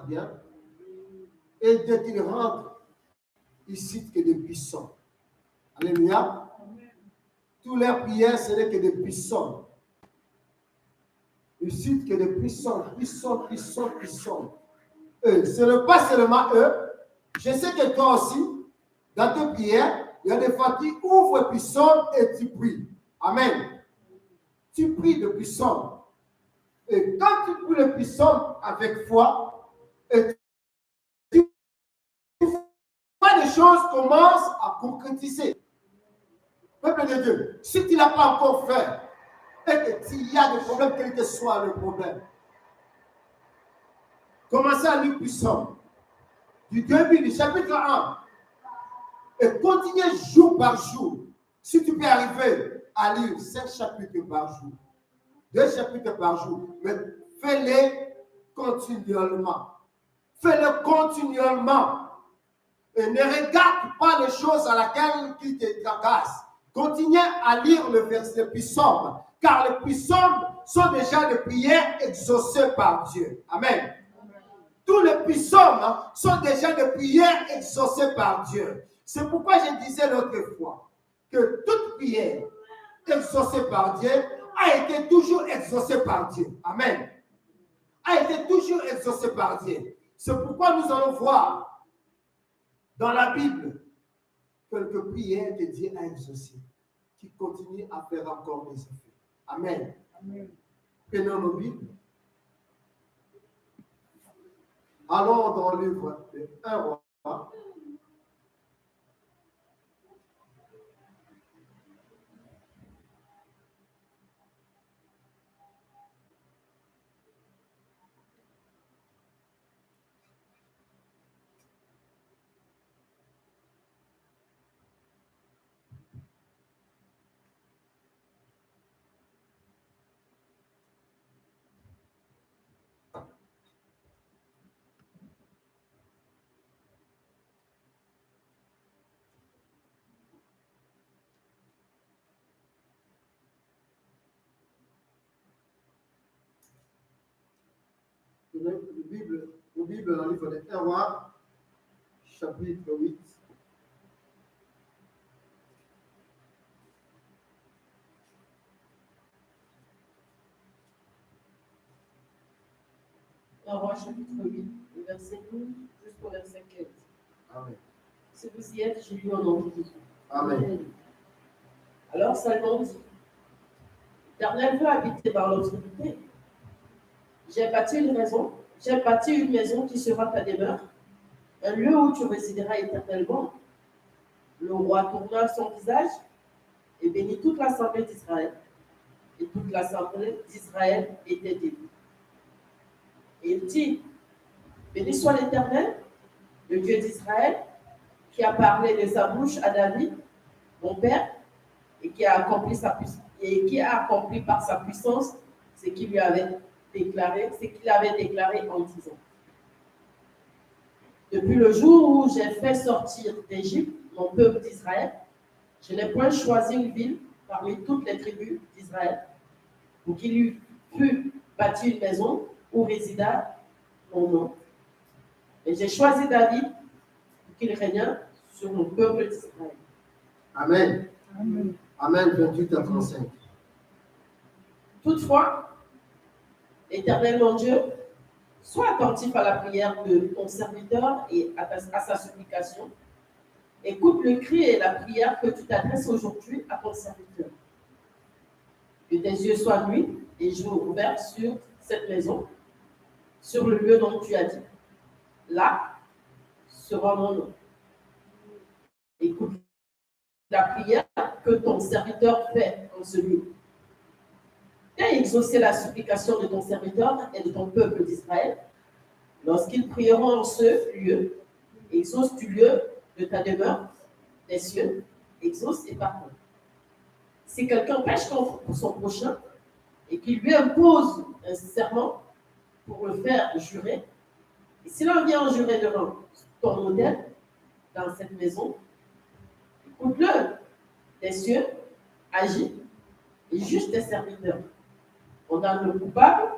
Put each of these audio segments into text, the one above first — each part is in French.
regarde bien. Et dès qu'il rentre, il cite que des puissants. Alléluia. Toutes leurs prières, ce n'est que des puissants. Il cite que des puissants. Ce n'est pas seulement eux. Je sais que toi aussi, dans tes prières, il y a des fois qui ouvrent puissants et tu pries. Amen. Tu pries de puissants. Et quand tu pries le puissant avec foi, et tu vois des choses commencent à concrétiser. Peuple de Dieu, si tu ne l'as pas encore fait, et que s'il y a des problèmes, quel que soit le problème, commencez à lire puissant. Du début du chapitre 1, et continuez jour par jour. Si tu peux arriver à lire 5 chapitres par jour, 2 chapitres par jour, mais fais-les continuellement. Fais-le continuellement. Et ne regarde pas les choses à laquelle qui te tracassent. Continuez à lire le verset psaume, car les psaumes sont déjà des prières exaucées par Dieu. Amen. Tous les psaumes sont déjà des prières exaucées par Dieu. C'est pourquoi je disais l'autre fois que toute prière exaucée par Dieu a été toujours exaucée par Dieu. Amen. A été toujours exaucée par Dieu. C'est pourquoi nous allons voir dans la Bible quelques prières que Dieu a exaucées, qui continuent à faire encore des effets. Amen. Amen. Prenons nos Bibles. Allons dans le livre de 1 roi. La Bible dans le livre de 1 roi, chapitre 8. Un roi, chapitre 8, verset 12 jusqu'au verset 15. Amen. Si vous y êtes, j'ai lu en nom de Jésus. Amen. Alors Salomon dit, l'Éternel veut habiter dans l'obscurité. J'ai bâti une maison qui sera ta demeure, un lieu où tu résideras éternellement. Le roi tourna son visage et bénit toute l'assemblée d'Israël. Et toute l'assemblée d'Israël était debout. Et il dit, béni soit l'Éternel, le Dieu d'Israël, qui a parlé de sa bouche à David, mon père, et qui a accompli par sa puissance ce qu'il avait déclaré en disant. Depuis le jour où j'ai fait sortir d'Égypte mon peuple d'Israël, je n'ai point choisi une ville parmi toutes les tribus d'Israël pour qu'il lui fût bâti une maison où résida mon nom. Et j'ai choisi David pour qu'il régnât sur mon peuple d'Israël. Amen. Amen. Amen, 28 à 35. Toutefois, Éternel mon Dieu, sois attentif à la prière de ton serviteur et à sa supplication. Écoute le cri et la prière que tu t'adresses aujourd'hui à ton serviteur. Que tes yeux soient nuits et jours ouverts sur cette maison, sur le lieu dont tu as dit. Là sera mon nom. Écoute la prière que ton serviteur fait en ce lieu. Tu as exaucé la supplication de ton serviteur et de ton peuple d'Israël. Lorsqu'ils prieront en ce lieu, exauce du lieu de ta demeure, des cieux, exauce et pardonne. Si quelqu'un pêche contre son prochain et qu'il lui impose un serment pour le faire jurer, et s'il en vient jurer devant ton autel dans cette maison, écoute-le des cieux, agis et juge tes serviteurs. Condamne le coupable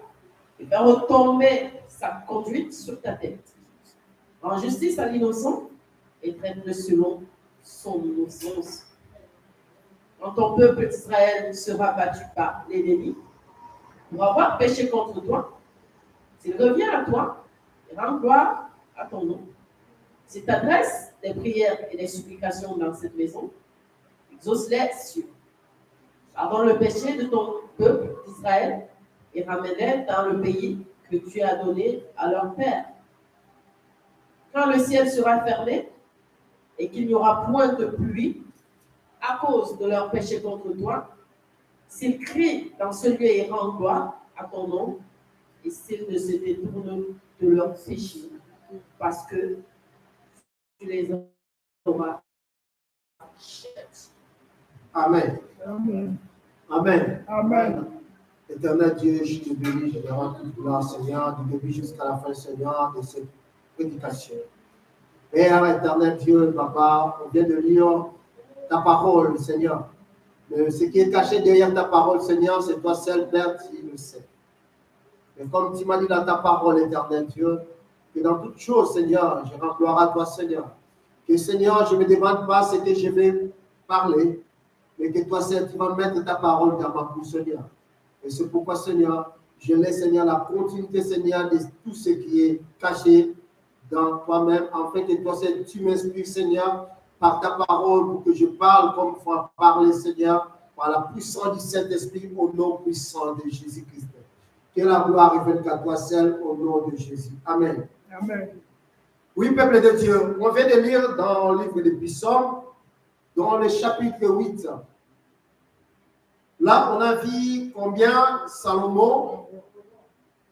et faire retomber sa conduite sur ta tête. Rends justice à l'innocent et traite-le selon son innocence. Quand ton peuple d'Israël sera battu par l'ennemi, pour avoir péché contre toi, s'il revient à toi et rend gloire à ton nom, s'il t'adresse des prières et des supplications dans cette maison, exauce-les sur. Pardonne le péché de ton peuple d'Israël et ramène-les dans le pays que tu as donné à leur père. Quand le ciel sera fermé et qu'il n'y aura point de pluie à cause de leur péché contre toi, s'ils crient dans ce lieu et rendent gloire à ton nom, et s'ils ne se détournent de leur péché, parce que tu les auras châtiés. Amen. Amen. Amen. Amen. Éternel Dieu, je te bénis, je te rends toute gloire, Seigneur, du début jusqu'à la fin, Seigneur, de cette prédication. Père éternel Dieu, Papa, on vient de lire ta parole, Seigneur. Mais ce qui est caché derrière ta parole, Seigneur, c'est toi seul, Père, qui le sais. Et comme tu m'as dit dans ta parole, éternel Dieu, que dans toutes choses, Seigneur, je rends gloire à toi, Seigneur. Que, Seigneur, je ne me demande pas ce que je vais parler, mais que toi, Seigneur, tu vas mettre ta parole dans ma bouche, Seigneur. Et c'est pourquoi, Seigneur, je laisse, Seigneur, la continuité, Seigneur, de tout ce qui est caché dans toi-même, afin que toi, Seigneur, tu m'inspires, Seigneur, par ta parole, pour que je parle comme il faut parler, Seigneur, par la puissance du Saint-Esprit, au nom puissant de Jésus-Christ. Que la gloire revienne qu'à toi seul, au nom de Jésus. Amen. Amen. Oui, peuple de Dieu, on vient de lire dans le livre des Psaumes, dans le chapitre 8. Là, on a vu combien Salomon,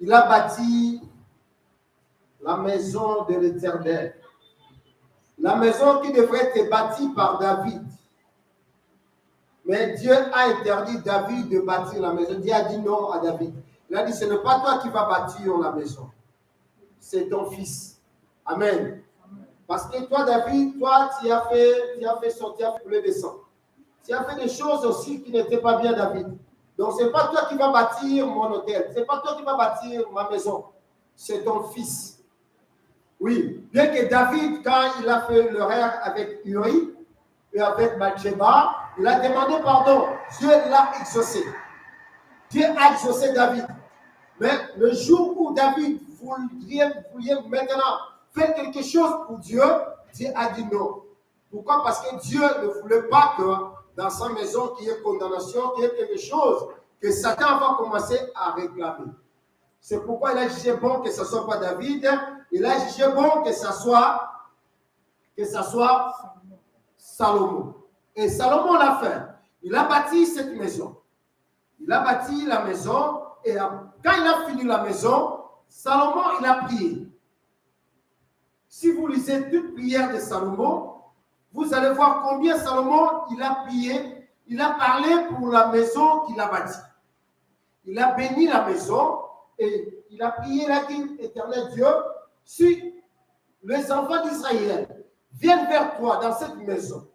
il a bâti la maison de l'Éternel. La maison qui devrait être bâtie par David. Mais Dieu a interdit David de bâtir la maison. Dieu a dit non à David. Il a dit, ce n'est pas toi qui vas bâtir la maison. C'est ton fils. Amen. Parce que toi, David, toi, tu as fait sortir, tu as couler des sangs. Tu as fait des choses aussi qui n'étaient pas bien, David. Donc, ce n'est pas toi qui vas bâtir mon hôtel. Ce n'est pas toi qui vas bâtir ma maison. C'est ton fils. Oui, bien que David, quand il a fait l'erreur avec Uri et avec Bathsheba, il a demandé pardon. Dieu l'a exaucé. Dieu a exaucé David. Mais le jour où David voulait maintenant faire quelque chose pour Dieu, Dieu a dit non. Pourquoi? Parce que Dieu ne voulait pas que dans sa maison qu'il y ait condamnation, qu'il y ait quelque chose que Satan va commencer à réclamer. C'est pourquoi il a jugé bon que ce ne soit pas David, il a jugé bon que ce soit Salomon. Et Salomon l'a fait. Il a bâti cette maison. Il a bâti la maison et quand il a fini la maison, Salomon, il a prié. Si vous lisez toute prière de Salomon, vous allez voir combien Salomon, il a prié, il a parlé pour la maison qu'il a bâtie. Il a béni la maison et il a prié, il a dit, Éternel Dieu, si les enfants d'Israël viennent vers toi dans cette maison,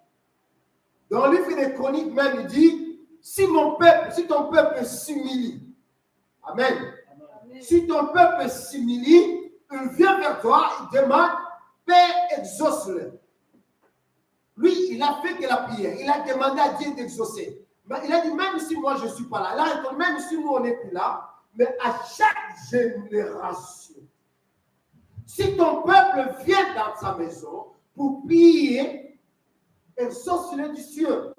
dans le livre des Chroniques même, il dit, si ton peuple s'humilie, Amen. Amen. Si ton peuple s'humilie, il vient vers toi, il demande, Père, exauce-le. Lui, il a fait que la prière. Il a demandé à Dieu d'exaucer. Mais il a dit, même si moi je ne suis pas là, là, même si nous on n'est plus là, mais à chaque génération, si ton peuple vient dans sa maison pour prier, exauce-le du ciel.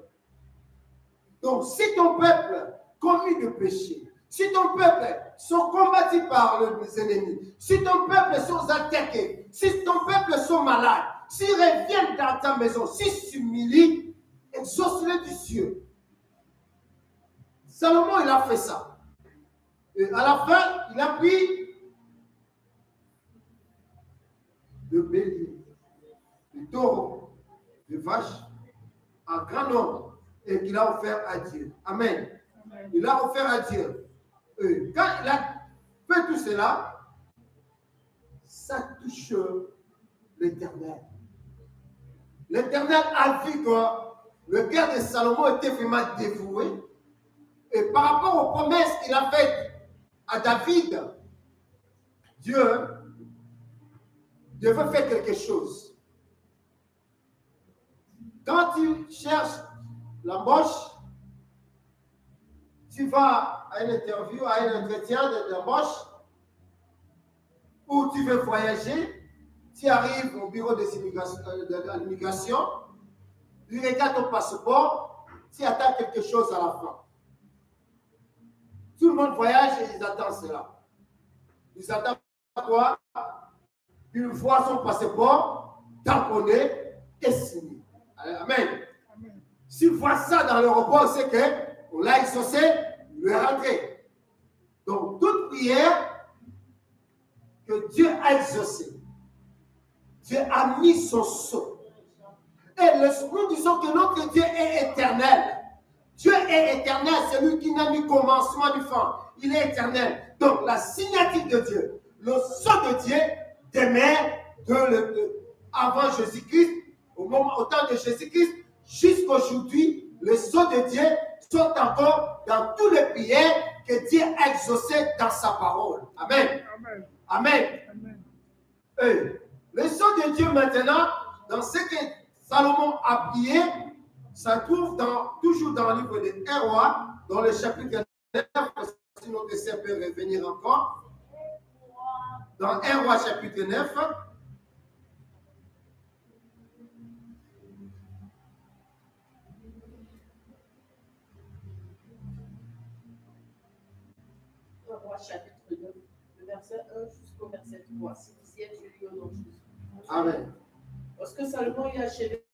Donc, si ton peuple commet de péché, si ton peuple sont combattus par les ennemis, si ton peuple sont attaqués, si ton peuple sont malades, s'ils reviennent dans ta maison, s'ils s'humilient, exauce-le du ciel. Salomon, il a fait ça. Et à la fin, il a pris de bélier, de taureau, de vache, en grand nombre, et qu'il a offert à Dieu. Amen. Amen. Il a offert à Dieu. Et quand il a fait tout cela, ça touche l'Éternel. L'Éternel a vu que le cœur de Salomon était vraiment dévoué. Et par rapport aux promesses qu'il a faites à David, Dieu veut faire quelque chose. Quand tu cherches l'embauche, tu vas à une interview, à un entretien d'embauche, ou tu veux voyager, tu arrives au bureau de l'immigration, il regarde ton passeport, tu attends quelque chose à la fin. Tout le monde voyage et ils attendent cela. Ils attendent quoi? Ils voient son passeport tamponné et signé. Amen. Amen. S'ils voient ça dans l'aéroport, c'est qu'on l'a exaucé, il est rentré. Donc, toute prière que Dieu a exaucée, Dieu a mis son sceau. Et nous disons que notre Dieu est éternel. Dieu est éternel, c'est lui qui n'a ni commencement ni fin. Il est éternel. Donc, la signature de Dieu, le sceau de Dieu demeure avant Jésus-Christ, au temps de Jésus-Christ, jusqu'aujourd'hui, les sceaux de Dieu sont encore dans toutes les prières que Dieu a exaucées dans sa parole. Amen. Amen. Amen. Amen. Et le sceau de Dieu maintenant, dans ce que Salomon a prié, ça trouve toujours dans le livre de 1 Roi, dans le chapitre 9, si notre sœur peut revenir encore. Dans 1 Roi chapitre 9. Chapitre 9, le verset 1 jusqu'au verset 3. Si vous y êtes, je lis au nom de Jésus. Amen. Lorsque Salomon eut achevé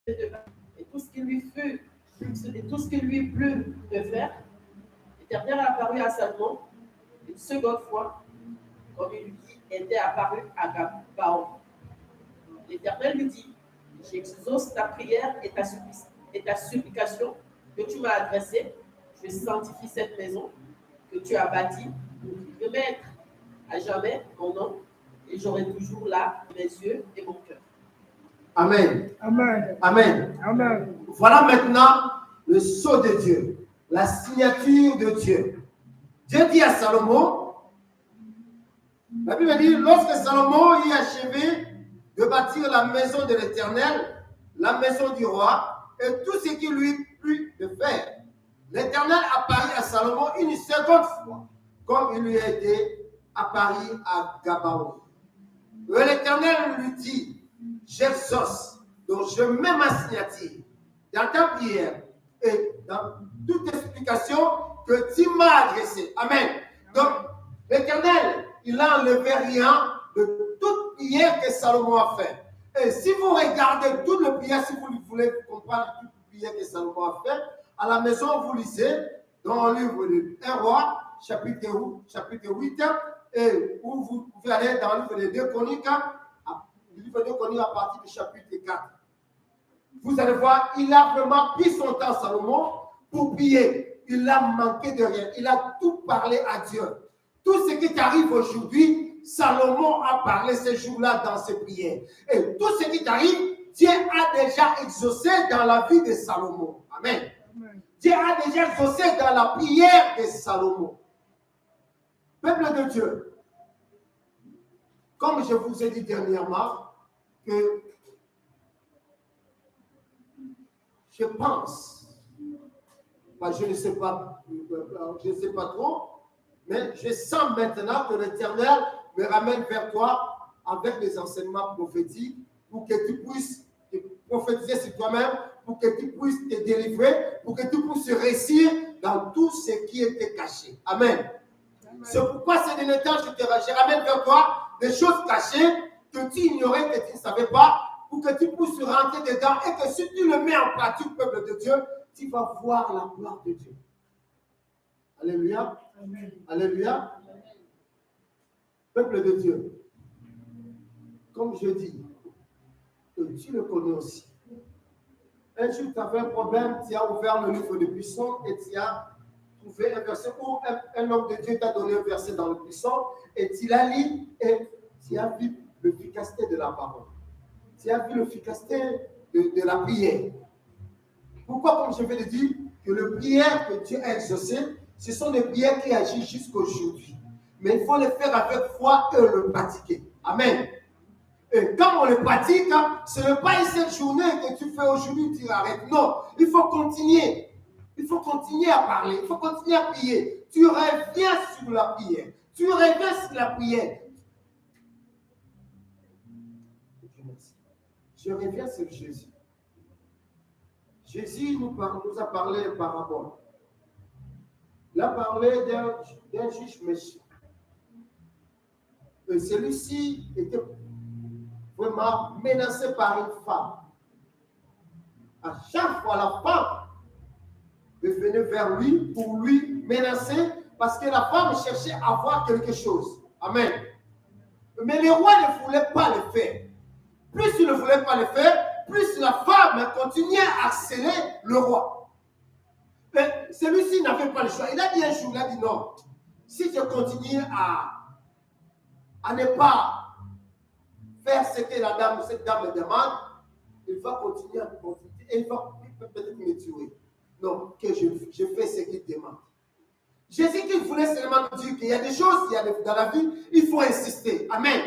de faire, et tout ce qui lui fut, et tout ce qui lui plut de faire, l'Éternel apparut à Salomon une seconde fois, comme il lui était apparu à Gabaon. L'Éternel lui dit: j'exauce ta prière et ta supplication que tu m'as adressée. Je sanctifie cette maison que tu as bâtie pour y remettre à jamais mon nom, et j'aurai toujours là mes yeux et mon cœur. Amen. Amen. Amen. Amen. Voilà maintenant le sceau de Dieu, la signature de Dieu. Dieu dit à Salomon, la Bible dit, lorsque Salomon y achevé de bâtir la maison de l'Éternel, la maison du roi, et tout ce qui lui plut de faire, l'Éternel apparut à Salomon une seconde fois, comme il lui a été apparu à Gabaon. L'Éternel lui dit, j'exauce, donc je mets ma signature dans ta prière et dans toute explication que tu m'as adressée. Amen. Donc, l'Éternel, il n'a enlevé rien de toute prière que Salomon a fait. Et si vous regardez toute la prière, si vous voulez comprendre toute prière que Salomon a fait, à la maison, vous lisez dans le livre de 1 Roi, chapitre 8, et où vous pouvez aller dans le livre de 2 Chroniques, le livre de 2 Chroniques à partir du chapitre 4. Vous allez voir, il a vraiment pris son temps, Salomon, pour prier. Il n'a manqué de rien. Il a tout parlé à Dieu. Tout ce qui t'arrive aujourd'hui, Salomon a parlé ces jours-là dans ses prières. Et tout ce qui t'arrive, Dieu a déjà exaucé dans la vie de Salomon. Amen. Amen. Dieu a déjà exaucé dans la prière de Salomon. Peuple de Dieu, comme je vous ai dit dernièrement, que je pense, je ne sais pas trop, mais je sens maintenant que l'Éternel me ramène vers toi avec les enseignements prophétiques pour que tu puisses te prophétiser sur toi-même, pour que tu puisses te délivrer, pour que tu puisses réussir dans tout ce qui était caché. Amen. C'est pourquoi ces derniers temps, je ramène vers toi des choses cachées que tu ignorais, que tu ne savais pas, pour que tu puisses rentrer dedans et que si tu le mets en pratique, peuple de Dieu, tu vas voir la gloire de Dieu. Alléluia. Amen. Alléluia. Amen. Peuple de Dieu, comme je dis, tu le connais aussi. Un jour, tu avais un problème, tu as ouvert le livre de Buisson et tu as trouvé un verset où un homme de Dieu t'a donné un verset dans le Buisson et tu l'as lu et tu as vu l'efficacité de la parole. Tu as vu l'efficacité de la prière. Pourquoi, comme je vais le dire, que les prières que Dieu a exaucées, ce sont des prières qui agissent jusqu'aujourd'hui. mais il faut le faire avec foi et le pratiquer. Amen. Et quand on le pratique, ce n'est pas une seule journée que tu fais aujourd'hui, tu arrêtes. Non, il faut continuer. Il faut continuer à parler, il faut continuer à prier. Tu reviens sur la prière. Tu reviens sur la prière. Je reviens sur Jésus. Jésus nous a parlé par rapport. Il a parlé d'un juge méchant. Et celui-ci était vraiment menacé par une femme. À chaque fois, la femme venait vers lui pour lui menacer parce que la femme cherchait à avoir quelque chose. Amen. Mais le roi ne voulait pas le faire. Plus il ne voulait pas le faire, plus la femme continuait à harceler le roi. Mais celui-ci n'avait pas le choix. Il a dit un jour, il a dit non. Si je continue à ne pas faire ce que cette dame me demande, il va continuer à me continuer et il va peut-être me tuer. Non, que je fais ce qu'il demande. Jésus qui voulait seulement nous dire qu'il y a des choses dans la vie, il faut insister. Amen.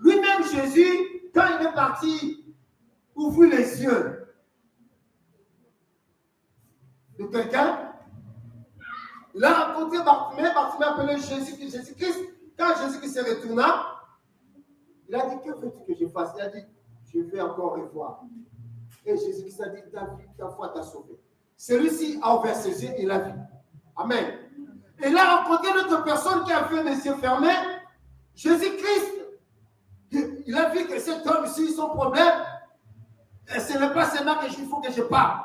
Lui-même, Jésus, quand il est parti ouvrir les yeux de quelqu'un, il a rencontré Bartimée. Bartimée appelé Jésus-Christ. Quand Jésus-Christ se retourna, il a dit, que veux-tu que je fasse? Il a dit, je vais encore revoir. Et Jésus-Christ a dit, ta foi t'a sauvé. Celui-ci a ouvert ses yeux et il a vu. Amen. Et il a rencontré une autre personne qui avait les yeux fermés. Jésus-Christ, il a vu que cet homme ici, son problème, ce n'est pas seulement que il faut que je parle.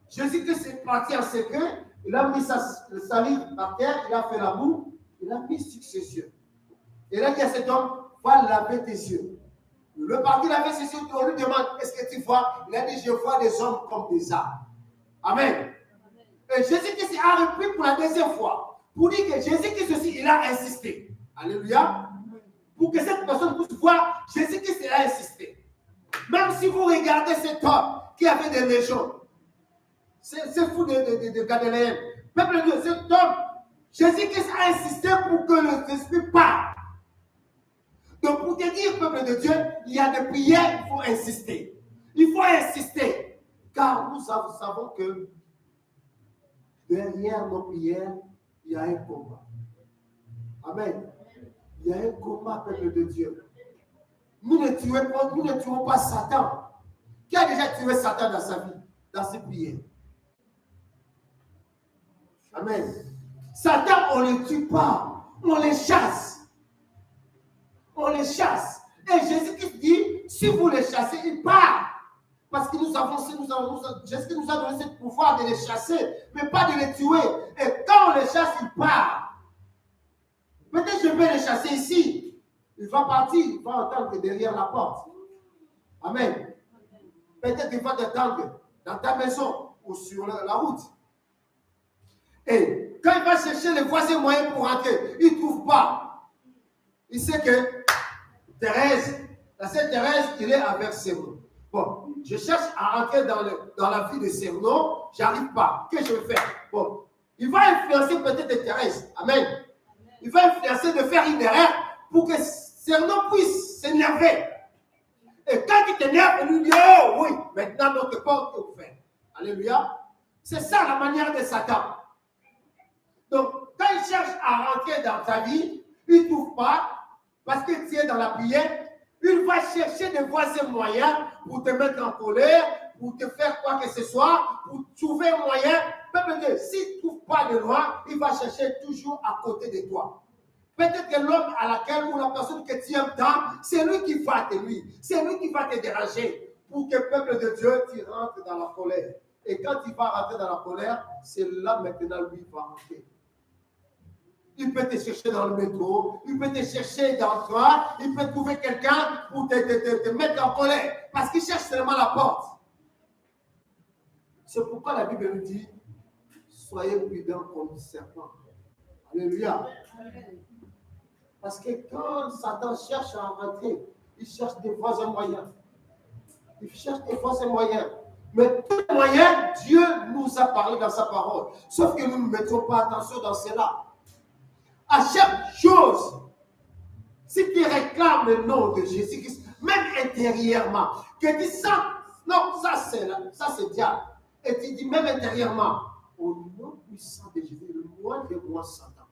Jésus-Christ est parti en secret, il a mis sa salive par terre, il a fait la boue, il a mis sur ses yeux. Et il a dit à cet homme, va laver tes yeux. Le parti laver ses yeux, on lui demande, est-ce que tu vois? Il a dit, je vois des hommes comme des arbres. Amen. Et Jésus-Christ a repris pour la deuxième fois, pour dire que Jésus-Christ aussi, il a insisté. Alléluia. Pour que cette personne puisse voir, Jésus-Christ a insisté. Même si vous regardez cet homme qui avait des légions, c'est fou de Galiléen. Peuple de Dieu, cet homme, Jésus-Christ a insisté pour que l'Esprit parle. Donc pour te dire, peuple de Dieu, il y a des prières, il faut insister. Il faut insister. Car nous savons que derrière nos prières, il y a un combat. Amen. Il y a un combat, peuple de Dieu. Nous ne tuons pas Satan. Qui a déjà tué Satan dans sa vie, dans ses prières? Amen. Satan, on ne le tue pas. On les chasse. On les chasse. Et Jésus-Christ dit, si vous les chassez, il part. Parce que Jésus nous a donné ce pouvoir de les chasser, mais pas de les tuer. Et quand on les chasse, il part. Peut-être je vais les chasser ici. Il va partir, il va entendre derrière la porte. Amen. Peut-être qu'il va t'attendre dans ta maison ou sur la route. Et quand il va chercher les voies et moyens pour rentrer, il ne trouve pas. Il sait que Thérèse, la sœur Thérèse, il est avec Sernon. Bon, je cherche à rentrer dans la vie de Sernon, j'arrive pas. Que je vais faire? Bon, il va influencer peut-être Thérèse. Amen. Il va influencer de faire une erreur pour que Sernon puisse s'énerver. Et quand il t'énerve, il lui dit, oh oui, maintenant notre porte est ouverte. Alléluia. C'est ça la manière de Satan. Donc, quand il cherche à rentrer dans ta vie, il ne trouve pas, parce que tu es dans la prière, il va chercher des voies et moyens pour te mettre en colère, pour te faire quoi que ce soit, pour trouver un moyen. Peuple, s'il ne trouve pas de loi, il va chercher toujours à côté de toi. Peut-être que l'homme à laquelle ou la personne que tu aimes tant, c'est lui qui va te nuire, c'est lui qui va te déranger pour que, peuple de Dieu, tu rentres dans la colère. Et quand tu vas rentrer dans la colère, c'est là maintenant lui va rentrer. Il peut te chercher dans le métro, il peut te chercher dans toi, il peut trouver quelqu'un pour te mettre en colère, parce qu'il cherche seulement la porte. C'est pourquoi la Bible nous dit, soyez prudents comme le serpent. Alléluia. Parce que quand Satan cherche à rentrer, il cherche des voies et moyens. Il cherche des voies et moyens. Mais tous les moyens, Dieu nous a parlé dans sa parole. Sauf que nous ne mettons pas attention dans cela. À chaque chose, si tu réclames le nom de Jésus-Christ, même intérieurement, que tu sens, non, ça c'est diable. Et tu dis même intérieurement, au nom puissant de Jésus, le moins de moi Satan.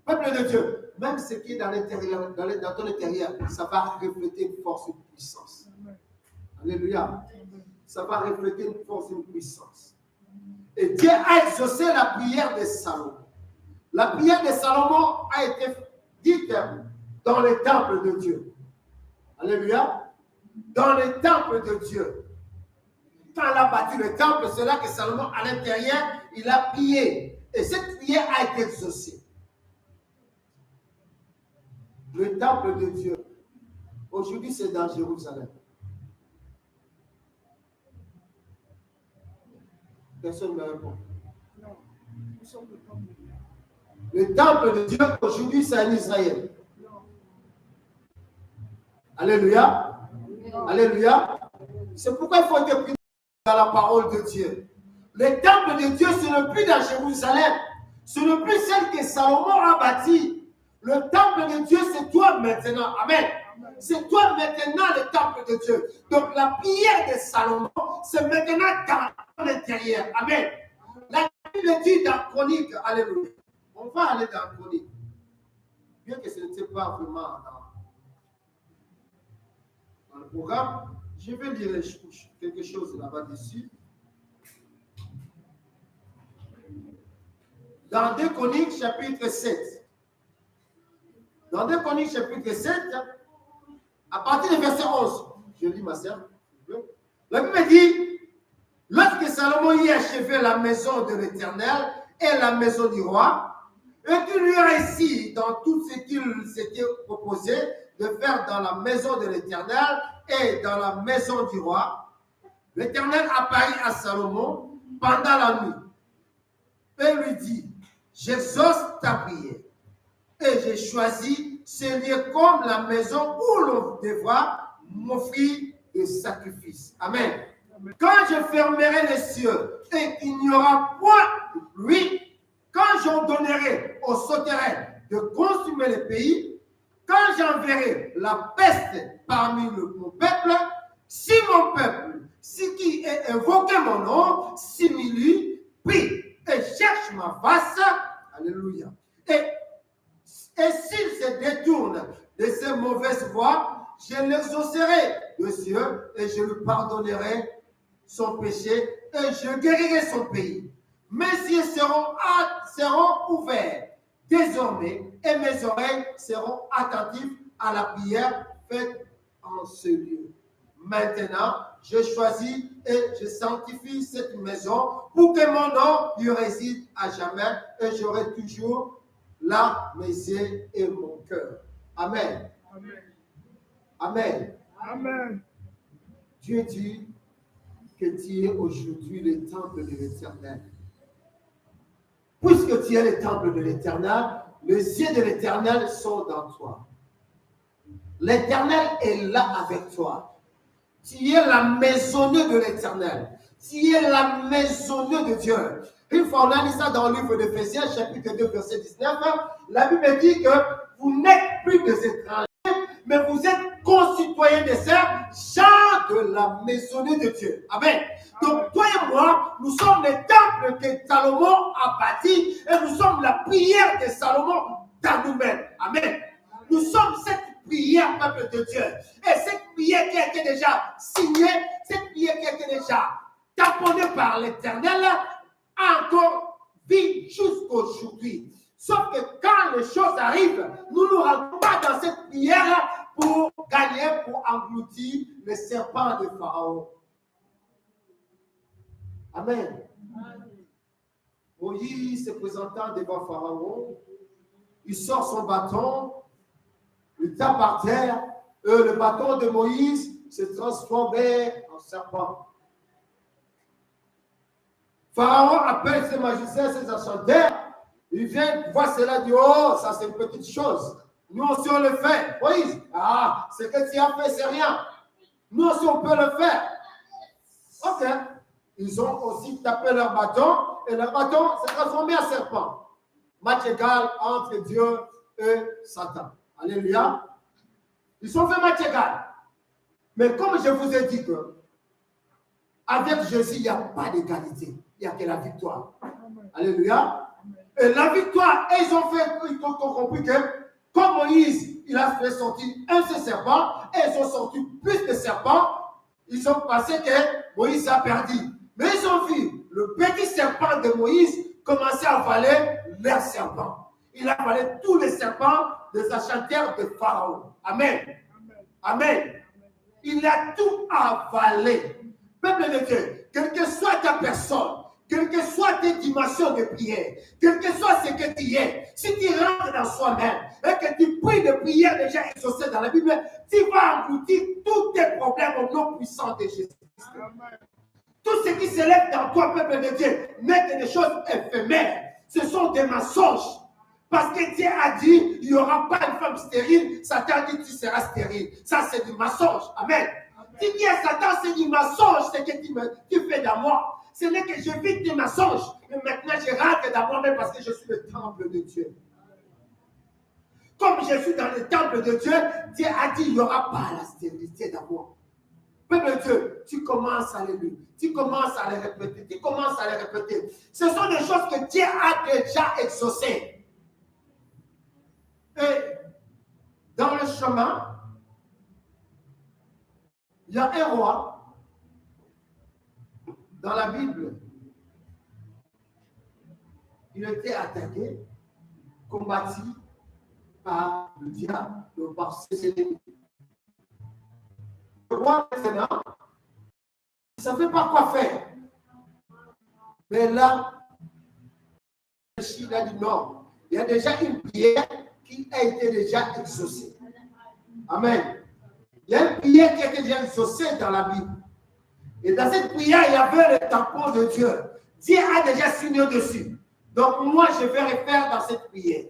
Peuple de Dieu, même ce qui est dans l'intérieur, dans ton intérieur, ça va refléter une force, une puissance. Alléluia. Ça va refléter une force, une puissance. Et Dieu a exaucé la prière de Salomon. La prière de Salomon a été dite dans le temple de Dieu. Alléluia. Dans le temple de Dieu. Quand il a bâti le temple, c'est là que Salomon, à l'intérieur, il a prié. Et cette prière a été exaucée. Le temple de Dieu, aujourd'hui, c'est dans Jérusalem. Personne ne me répond. Non, nous sommes le temple de Dieu. Le temple de Dieu, aujourd'hui, c'est en Israël. Non. Alléluia. Non. Alléluia. C'est pourquoi il faut être pris dans la parole de Dieu. Le temple de Dieu, ce n'est plus dans Jérusalem. Ce n'est plus celle que Salomon a bâtie. Le temple de Dieu, c'est toi maintenant. Amen. C'est toi maintenant le temple de Dieu. Donc la prière de Salomon, c'est maintenant dans l'intérieur. Amen. La Bible dit dans Chronique, alléluia. On va aller dans Chronique. Bien que ce n'était pas vraiment dans le programme, je vais lire quelque chose là-bas dessus. Dans 2 Chroniques, chapitre 7. Dans 2 Chroniques, chapitre 7, à partir du verset 11, je lis ma sœur. La Bible dit, lorsque Salomon y achevait la maison de l'Éternel et la maison du roi, et qu'il lui a réussi dans tout ce qu'il s'était proposé de faire dans la maison de l'Éternel et dans la maison du roi, l'Éternel apparut à Salomon pendant la nuit et lui dit, j'exauce ta prière. Et j'ai choisi ce lieu comme la maison où l'on devra m'offrir des sacrifices. Amen. Amen. Quand je fermerai les cieux et qu'il n'y aura point de pluie, quand j'ordonnerai aux sauterelles de consumer le pays, quand j'enverrai la peste parmi mon peuple, si mon peuple, si qui est invoqué mon nom, s'humilie, prie et cherche ma face, alléluia. Et s'il se détourne de ces mauvaises voies, je l'exaucerai des cieux et je lui pardonnerai son péché et je guérirai son pays. Mes yeux seront ouverts désormais et mes oreilles seront attentives à la prière faite en ce lieu. Maintenant, je choisis et je sanctifie cette maison pour que mon nom y réside à jamais et j'aurai toujours là mes yeux et mon cœur. Amen. Amen. Amen. Amen. Dieu dit que tu es aujourd'hui le temple de l'Éternel. Puisque tu es le temple de l'Éternel, les yeux de l'Éternel sont dans toi. L'Éternel est là avec toi. Tu es la maisonnée de l'Éternel. Tu es la maisonnée de Dieu. Une fois on a lu ça dans le livre d'Éphésiens, chapitre 2, verset 19, la Bible dit que vous n'êtes plus des étrangers, mais vous êtes concitoyens des sœurs, gens de la maisonnée de Dieu. Amen. Donc toi et moi, nous sommes les temples que Salomon a bâtis et nous sommes la prière de Salomon dans nous-mêmes. Amen. Nous sommes cette prière, peuple de Dieu. Et cette prière qui a été déjà signée, cette prière qui a été déjà tamponnée par l'Éternel, a encore vie jusqu'aujourd'hui. Sauf que quand les choses arrivent, nous ne nous rendons pas dans cette prière pour gagner, pour engloutir les serpents de Pharaon. Amen. Moïse se présentant devant Pharaon, il sort son bâton, il tape par terre, et le bâton de Moïse se transformait en serpent. Pharaon appelle ses magiciens, ses enchanteurs. Il vient voir cela, dit, oh, ça c'est une petite chose. Nous aussi on le fait. Moïse, ah, ce que tu as fait, c'est rien. Nous aussi on peut le faire. Ok. Ils ont aussi tapé leur bâton et leur bâton s'est transformé en serpent. Match égal entre Dieu et Satan. Alléluia. Ils sont fait match égal. Mais comme je vous ai dit que avec Jésus, il n'y a pas d'égalité. Il n'y a que la victoire. Alléluia. Et la victoire, ils ont compris que comme Moïse, il a fait sortir un seul serpent, et ils ont sorti plus de serpents, ils ont pensé que Moïse a perdu. Mais ils ont vu le petit serpent de Moïse commencer à avaler leurs serpents. Il a avalé tous les serpents des enchanteurs de Pharaon. Amen. Amen. Il a tout avalé. Peuple de Dieu, quelle que soit ta personne, quelles que soient tes dimensions de prière, quel que soit ce que tu es, si tu rentres dans soi-même et que tu pries de prières déjà exaucées dans la Bible, tu vas engloutir tous tes problèmes au nom puissant de Jésus. Tout ce qui s'élève dans toi, peuple de Dieu, n'est que des choses éphémères. Ce sont des mensonges. Parce que Dieu a dit, il n'y aura pas une femme stérile. Satan a dit, tu seras stérile. Ça, c'est du mensonge. Amen. Tu dis à Satan, c'est du mensonge, ce que tu fais dans moi. Ce n'est que je vis tes mensonges. Mais maintenant, je rentre dans moi-même parce que je suis le temple de Dieu. Comme je suis dans le temple de Dieu, Dieu a dit, il n'y aura pas la stérilité dans moi. Peuple de Dieu, tu commences à les lire, tu commences à les répéter, tu commences à les répéter. Ce sont des choses que Dieu a déjà exaucées. Et dans le chemin, il y a un roi dans la Bible. Il était attaqué, combattu par le diable, par ses ennemis. Le roi maintenant, il ne savait pas quoi faire. Mais là, il a dit non. Il y a déjà une prière qui a été déjà exaucée. Amen. Il y a une prière qui a été déjà exaucée dans la Bible. Et dans cette prière, il y avait le tampon de Dieu. Dieu a déjà signé dessus. Donc moi, je vais refaire dans cette prière.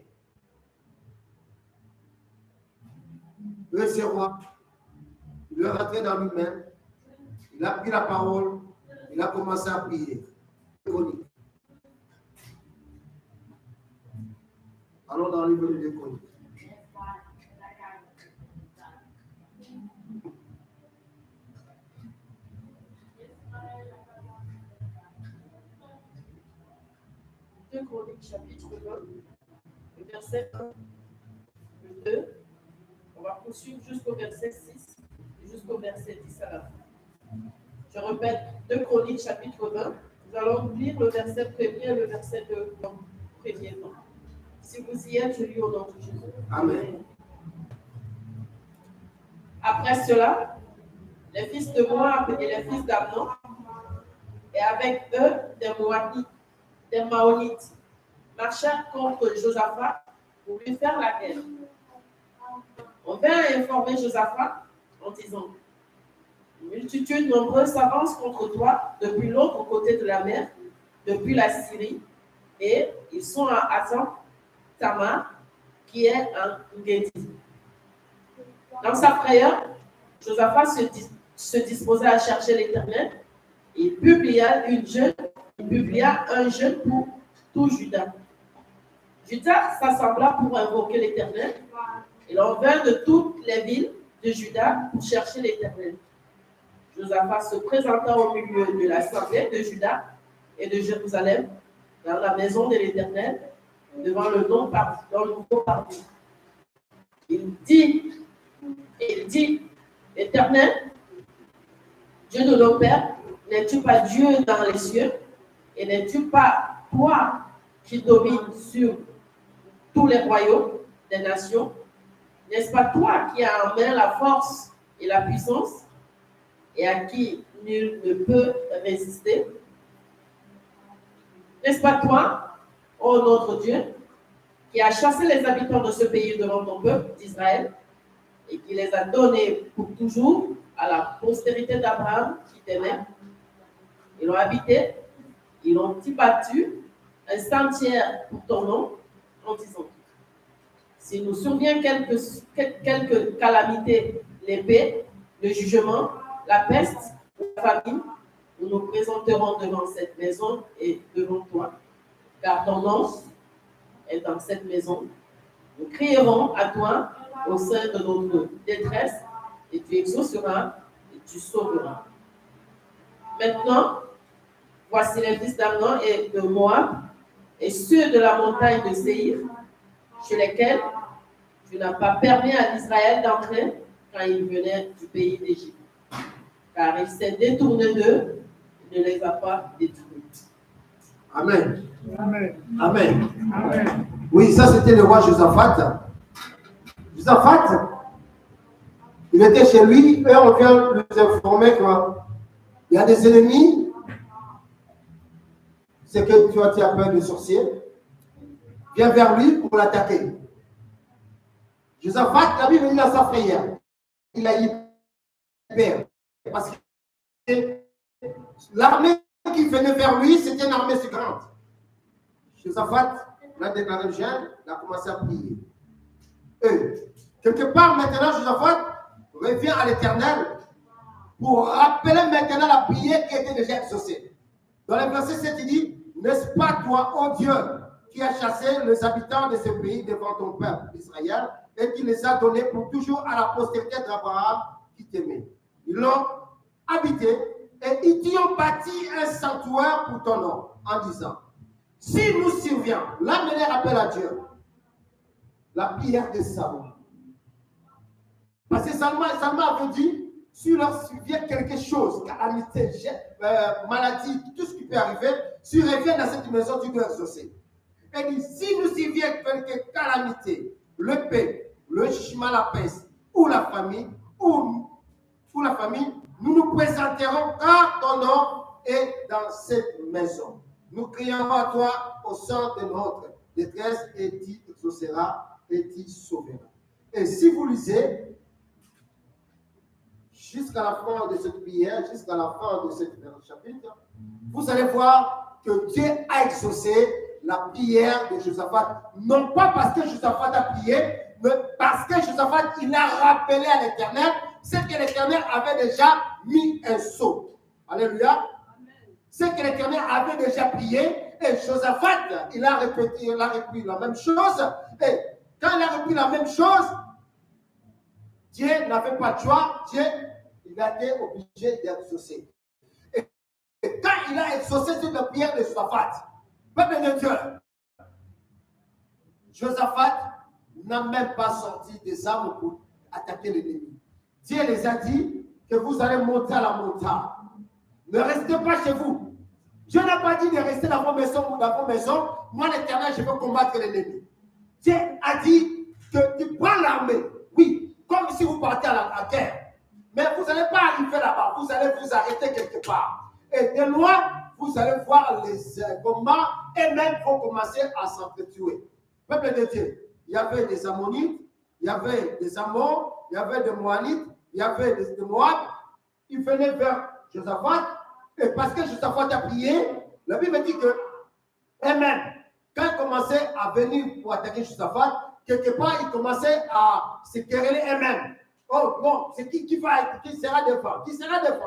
Le roi, il est rentré dans lui-même. Il a pris la parole. Il a commencé à prier. Chronique. Allons dans le livre de Chroniques. Deux Chroniques, chapitre 20, le verset 1, le 2. On va poursuivre jusqu'au verset 6 et jusqu'au verset 10 à la fin. Je répète, 2 Chroniques, chapitre 20. Nous allons lire le verset 1er et le verset 2 dans le premier temps. Si vous y êtes, je lis au nom de Jésus. Amen. Après cela, les fils de Moab et les fils d'Amnon, et avec eux des Maonites, marchèrent contre Josaphat pour lui faire la guerre. On vint informer Josaphat en disant, une multitude nombreuse s'avance contre toi depuis l'autre côté de la mer, depuis la Syrie, et ils sont à Hazan Tamar, qui est en Guédi. Dans sa frayeur, Josaphat se disposa à chercher l'Éternel. Il publia un jeûne pour tout Juda. Juda s'assembla pour invoquer l'Éternel. Il en vint de toutes les villes de Juda pour chercher l'Éternel. Josaphat se présenta au milieu de l'assemblée de Juda et de Jérusalem, dans la maison de l'Éternel, devant le nouveau parvis. Il dit, Éternel, Dieu de nos pères, n'es-tu pas Dieu dans les cieux, et n'es-tu pas toi qui domines sur tous les royaumes des nations? N'est-ce pas toi qui as en main la force et la puissance, et à qui nul ne peut résister? N'est-ce pas toi, ô notre Dieu, qui as chassé les habitants de ce pays devant ton peuple d'Israël, et qui les a donnés pour toujours à la postérité d'Abraham qui t'aimait? Ils ont habité, ils ont battu un sanctuaire pour ton nom, en disant, s'il nous survient quelques calamités, l'épée, le jugement, la peste ou la famine, nous nous présenterons devant cette maison et devant toi, car ton nom est dans cette maison, Nous crierons à toi au sein de notre détresse et tu exauceras et tu sauveras. Maintenant, voici les fils d'Amnon et de Moab et ceux de la montagne de Séhir, chez lesquels tu n'as pas permis à Israël d'entrer quand il venait du pays d'Égypte. Car il s'est détourné d'eux et ne les a pas détruits. Amen. Amen. Amen. Amen. Oui, ça c'était le roi Josaphat. Josaphat, il était chez lui et on vient nous informer qu'il y a des ennemis. C'est que tu as peur de sorcier. Viens vers lui pour l'attaquer. Josaphat, la Bible dit dans sa prière, il a eu peur. Parce que l'armée qui venait vers lui, c'était une armée si grande. Josaphat l'a déclaré le jeûne, il a commencé à prier. Et quelque part, maintenant, Josaphat revient à l'Éternel pour rappeler maintenant la prière qui était déjà exaucée. Dans le verset 7, il dit, n'est-ce pas toi, ô Dieu, qui as chassé les habitants de ce pays devant ton peuple Israël et qui les a donnés pour toujours à la postérité d'Abraham qui t'aimait. Ils l'ont habité et ils t'y ont bâti un sanctuaire pour ton nom en disant, si nous survient, là mener appel à Dieu, la prière de Salomon. Parce que Salomon avait dit, si leur survient quelque chose, calamité, maladie, tout ce qui peut arriver, si revient dans cette maison, tu dois exaucer. Et dit, si nous survient quelque calamité, le paix, le jugement, la peste, ou la famine, nous nous présenterons car ton nom est dans cette maison. Nous crierons à toi au sein de notre détresse et tu exauceras et tu sauveras. Et si vous lisez, jusqu'à la fin de cette prière, jusqu'à la fin de ce chapitre, vous allez voir que Dieu a exaucé la prière de Josaphat. Non pas parce que Josaphat a prié, mais parce que Josaphat, il a rappelé à l'Éternel ce que l'Éternel avait déjà mis un sceau. Alléluia. Ce que l'Éternel avait déjà prié, et Josaphat, il a repris la même chose. Et quand il a repris la même chose, Dieu n'avait pas de choix, Dieu, il a été obligé d'exaucer. Et quand il a exaucé cette prière de Josaphat, peuple de Dieu, Josaphat n'a même pas sorti des armes pour attaquer l'ennemi. Dieu les a dit que vous allez monter à la montagne. Ne restez pas chez vous. Dieu n'a pas dit de rester dans vos maisons ou dans vos maisons. Moi, l'Éternel, je veux combattre l'ennemi. Dieu a dit que tu prends l'armée. Oui, comme si vous partez à la guerre. Mais vous n'allez pas arriver là-bas. Vous allez vous arrêter quelque part. Et de loin, vous allez voir les combats et même vont commencer à s'entretuer. Peuple de Dieu, il y avait des Ammonites, il y avait des Ammons, il y avait des Moabites, il y avait des Moab. Ils venaient vers Josaphat. Et parce que Josaphat a prié, la Bible dit que, et même, quand il commençait à venir pour attaquer Josaphat, quelque part, il commençait à se quereller eux-mêmes. Oh non, c'est qui sera devant? Qui sera devant?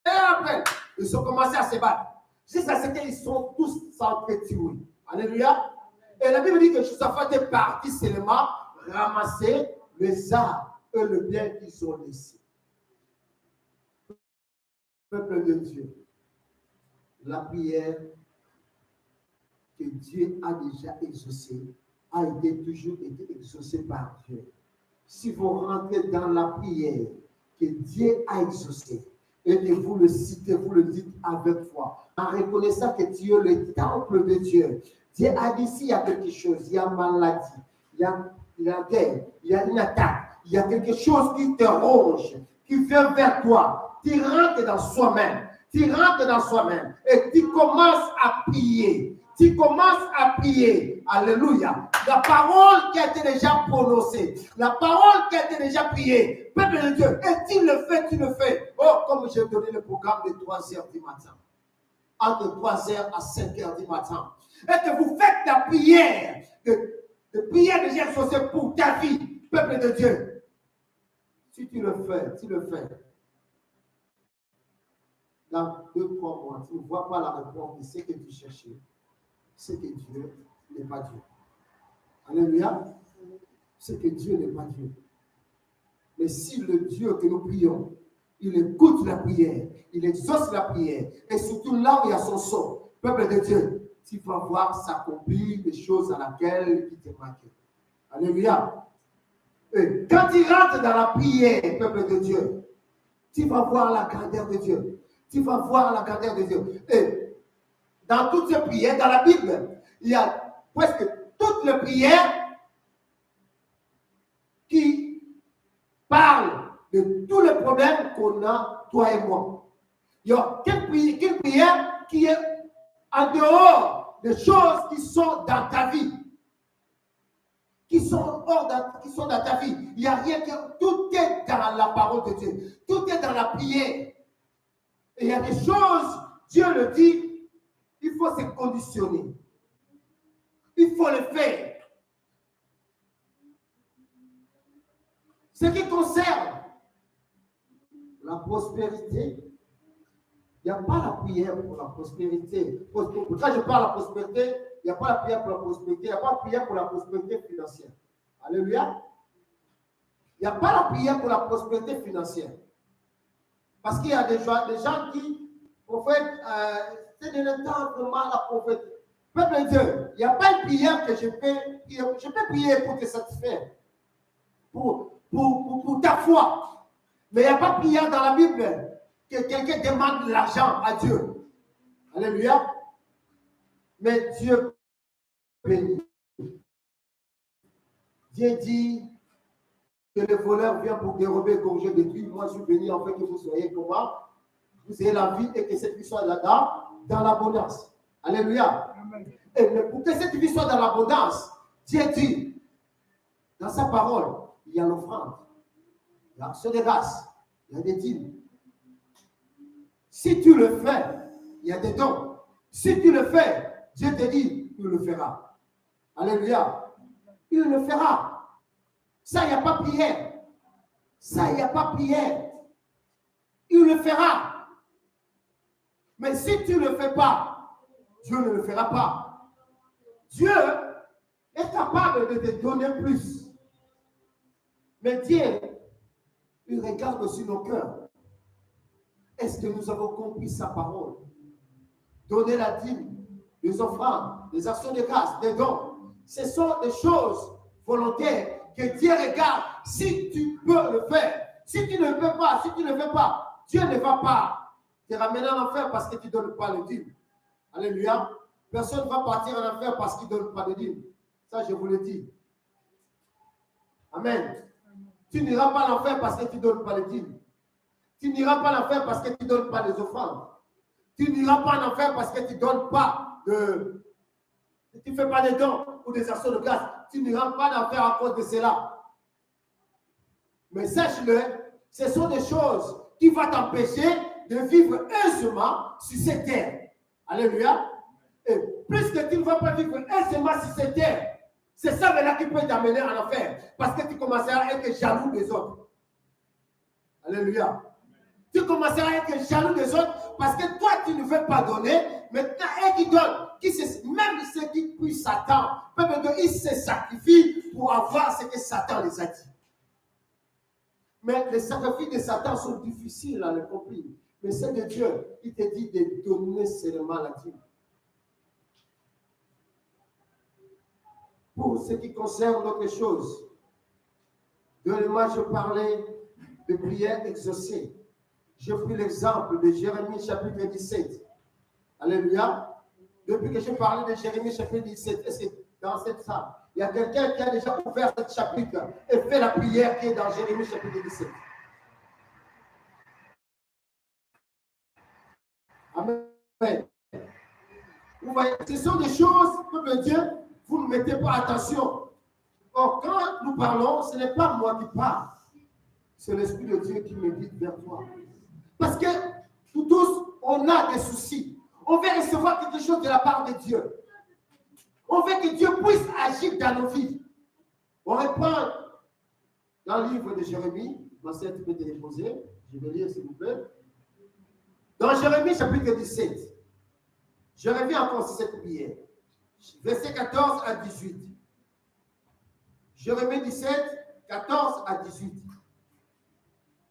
Et après, ils ont commencé à se battre. Jusqu'à ce qu'ils sont tous s'entretués. Alléluia. Et la Bible dit que Josaphat est parti seulement ramasser les armes et le bien qu'ils ont laissé. Peuple de Dieu, la prière que Dieu a déjà exaucée a toujours été exaucée par Dieu. Si vous rentrez dans la prière que Dieu a exaucée et que vous le citez, vous le dites avec foi, en reconnaissant que Dieu est le temple de Dieu. Dieu a dit s'il y a quelque chose, il y a maladie, il y a guerre, il y a une attaque, il y a quelque chose qui te ronge, qui vient vers toi. Tu rentres dans soi-même. Tu rentres dans soi-même et tu commences à prier. Tu commences à prier. Alléluia. La parole qui a été déjà prononcée. La parole qui a été déjà priée. Peuple de Dieu. Et tu le fais, tu le fais. Oh, comme j'ai donné le programme de 3h du matin. Entre 3h à 5h du matin. Et que vous faites la prière. De prière déjà exaucée pour ta vie. Peuple de Dieu. Si tu le fais, tu le fais. Dans 2-3 mois, tu ne vois pas la réponse de ce que tu cherchais. C'est que Dieu n'est pas Dieu. Alléluia. c'est que Dieu n'est pas Dieu. Mais si le Dieu que nous prions, il écoute la prière, il exauce la prière, et surtout là où il y a son son, peuple de Dieu, tu vas voir s'accomplir des choses à laquelle il te manquait. Alléluia. Et quand tu rentres dans la prière, peuple de Dieu, tu vas voir la grandeur de Dieu. Tu vas voir la grandeur de Dieu. Et dans toutes ces prières, dans la Bible, il y a presque toutes les prières qui parlent de tous les problèmes qu'on a, toi et moi. Il y a quelle prière qui est en dehors des choses qui sont dans ta vie, qui sont dans ta vie. Il n'y a rien tout est dans la parole de Dieu. Tout est dans la prière. Et il y a des choses, Dieu le dit, il faut se conditionner. Il faut le faire. Ce qui concerne la prospérité, il n'y a pas la prière pour la prospérité. Quand je parle de la prospérité, il n'y a pas la prière pour la prospérité, il n'y a pas la prière pour la prospérité financière. Alléluia. Il n'y a pas la prière pour la prospérité financière. Parce qu'il y a des gens qui, prophètent, c'est de l'instant vraiment la prophète. Peuple de Dieu, il n'y a pas une prière que je peux prier pour te satisfaire, pour ta foi. Mais il n'y a pas de prière dans la Bible que quelqu'un demande de l'argent à Dieu. Alléluia. Mais Dieu bénit. Dieu dit que le voleur vient pour dérober, corriger, détruire. Moi, je suis béni en fait que vous soyez comment? Vous ayez la vie et que cette vie soit là-dedans, dans l'abondance. Alléluia. Amen. Et pour que cette vie soit dans l'abondance, Dieu dit, dans sa parole, il y a l'offrande, il y a l'action de grâce, il y a des dîmes. Si tu le fais, il y a des dons. Si tu le fais, Dieu te dit, tu le feras. Alléluia. Il le fera. Ça, il n'y a pas prière. Ça, il n'y a pas prière. Il le fera. Mais si tu ne le fais pas, Dieu ne le fera pas. Dieu est capable de te donner plus. Mais Dieu, il regarde aussi nos cœurs. Est-ce que nous avons compris sa parole? Donner la dîme, les offrandes, les actions de grâce, des dons. Ce sont des choses volontaires que Dieu regarde. Si tu peux le faire, si tu ne le fais pas, Dieu ne va pas te ramener en enfer parce que tu ne donnes pas le dîme. Alléluia. Personne ne va partir en enfer parce qu'il ne donne pas de dîme. Ça, je vous le dis. Amen. Tu n'iras pas en enfer parce que tu ne donnes pas le dîme. Tu n'iras pas en enfer parce que tu ne donnes pas les offrandes. Tu n'iras pas en enfer parce que tu ne donnes pas de... Tu ne fais pas des dons ou des actions de grâce. Tu n'iras pas en enfer à cause de cela. Mais sache-le, ce sont des choses qui vont t'empêcher de vivre aisément sur cette terre. Alléluia. Et puisque tu ne vas pas vivre aisément sur cette terre, c'est ça maintenant qui peut t'amener en enfer. Parce que tu commenceras à être jaloux des autres. Alléluia. Tu commenceras à être jaloux des autres parce que toi, tu ne veux pas donner, mais tu as un qui donne. Même ceux qui prient Satan, ils se sacrifient pour avoir ce que Satan les a dit. Mais les sacrifices de Satan sont difficiles à accomplir. Mais ceux de Dieu, il te dit de donner seulement la dîme. Pour ce qui concerne d'autres choses, donnez-moi, je parlais de prière exaucée. J'ai pris l'exemple de Jérémie chapitre 17. Alléluia. Depuis que je parlais de Jérémie chapitre 17, est-ce que dans cette salle, il y a quelqu'un qui a déjà ouvert ce chapitre et fait la prière qui est dans Jérémie chapitre 17? Amen. Vous voyez, ce sont des choses, peuple de Dieu, vous ne mettez pas attention. Or, quand nous parlons, ce n'est pas moi qui parle. C'est l'Esprit de Dieu qui me guide vers toi. Parce que nous tous, on a des soucis. On veut recevoir quelque chose de la part de Dieu. On veut que Dieu puisse agir dans nos vies. On reprend dans le livre de Jérémie. Ma sœur, tu peux te déposer. Je vais lire, s'il vous plaît. Dans Jérémie, chapitre 17. Je reviens encore sur cette prière. Verset 14 à 18. Jérémie 17, 14 à 18.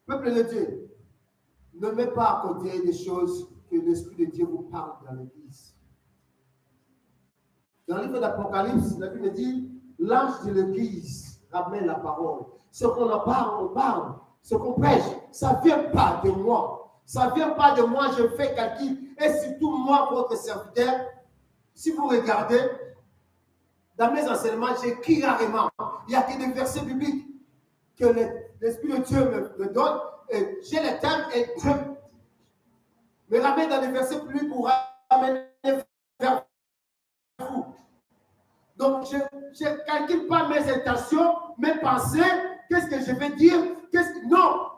Peuple de Dieu, ne mets pas à côté des choses que l'Esprit de Dieu vous parle dans l'Église. Dans le livre d'Apocalypse, la Bible dit, l'ange de l'Église ramène la parole. Ce qu'on en parle, on parle. Ce qu'on prêche, ça ne vient pas de moi. Ça ne vient pas de moi, je fais calcul. Et surtout moi, votre serviteur, si vous regardez, dans mes enseignements, j'écris rarement. Il n'y a que des versets bibliques que l'Esprit de Dieu me donne. Et j'ai les thèmes et Dieu me ramène dans les versets bibliques pour ramener vers vous. Donc, je ne calcule pas mes intentions, mes pensées, qu'est-ce que je vais dire, non.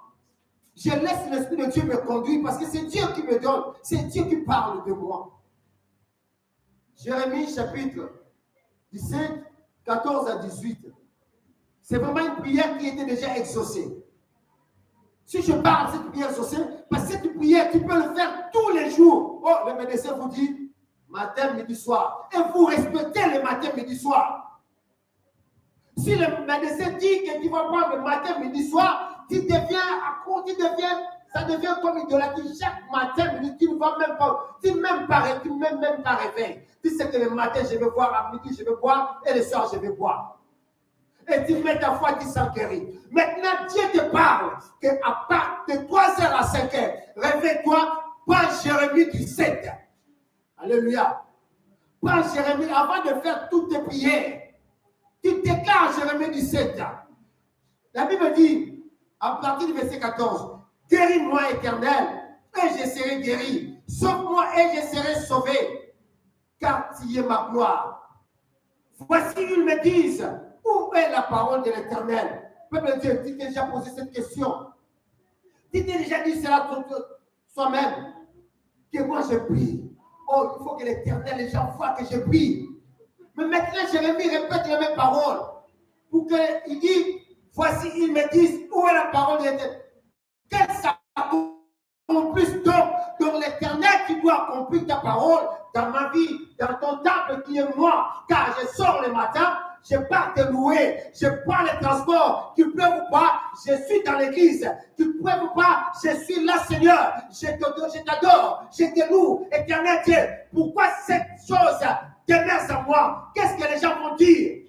Je laisse l'Esprit de Dieu me conduire parce que c'est Dieu qui me donne, c'est Dieu qui parle de moi. Jérémie chapitre 17, 14 à 18. C'est vraiment une prière qui était déjà exaucée. Si je parle de cette prière exaucée, parce que cette prière, tu peux le faire tous les jours. Oh, le médecin vous dit, matin, midi, soir. Et vous respectez le matin, midi, soir. Si le médecin dit que tu vas prendre le matin, midi, soir, tu deviens accro, ça devient comme idolâtrie. Chaque matin, midi, tu ne vas même pas, tu même pas réveiller. Tu sais que le matin, je vais boire, à midi, je vais boire, et le soir, je vais boire. Et tu mets ta foi qui s'en guérit. Maintenant, Dieu te parle qu'à partir de 3h à 5h, réveille-toi, prends Jérémie 17. Alléluia. Prends Jérémie avant de faire toutes tes prières. Tu déclares Jérémie 17. La Bible dit, à partir du verset 14, guéris-moi, Éternel, et je serai guéri. Sauve-moi et je serai sauvé, car tu es ma gloire. Voici, ils me disent, où est la parole de l'Éternel? Peuple de Dieu, tu t'es déjà posé cette question. Tu t'es déjà dit cela soi-même. Que moi je prie. Oh, il faut que l'Éternel, les gens voient que je prie. Mais maintenant, Jérémie répète les mêmes paroles. Pour qu'il dise, voici, ils me disent, où est la parole de l'Éternel? Qu'elle s'accomplisse donc dans l'Éternel qui doit accomplir ta parole dans ma vie, dans ton temple qui est moi. Car je sors le matin, je pars te louer, je prends les transports, tu pleuves ou pas, je suis dans l'église, tu pleuves ou pas, je suis là Seigneur, je t'adore, je te loue, Éternel Dieu. Pourquoi cette chose demeure en moi? Qu'est-ce que les gens vont dire?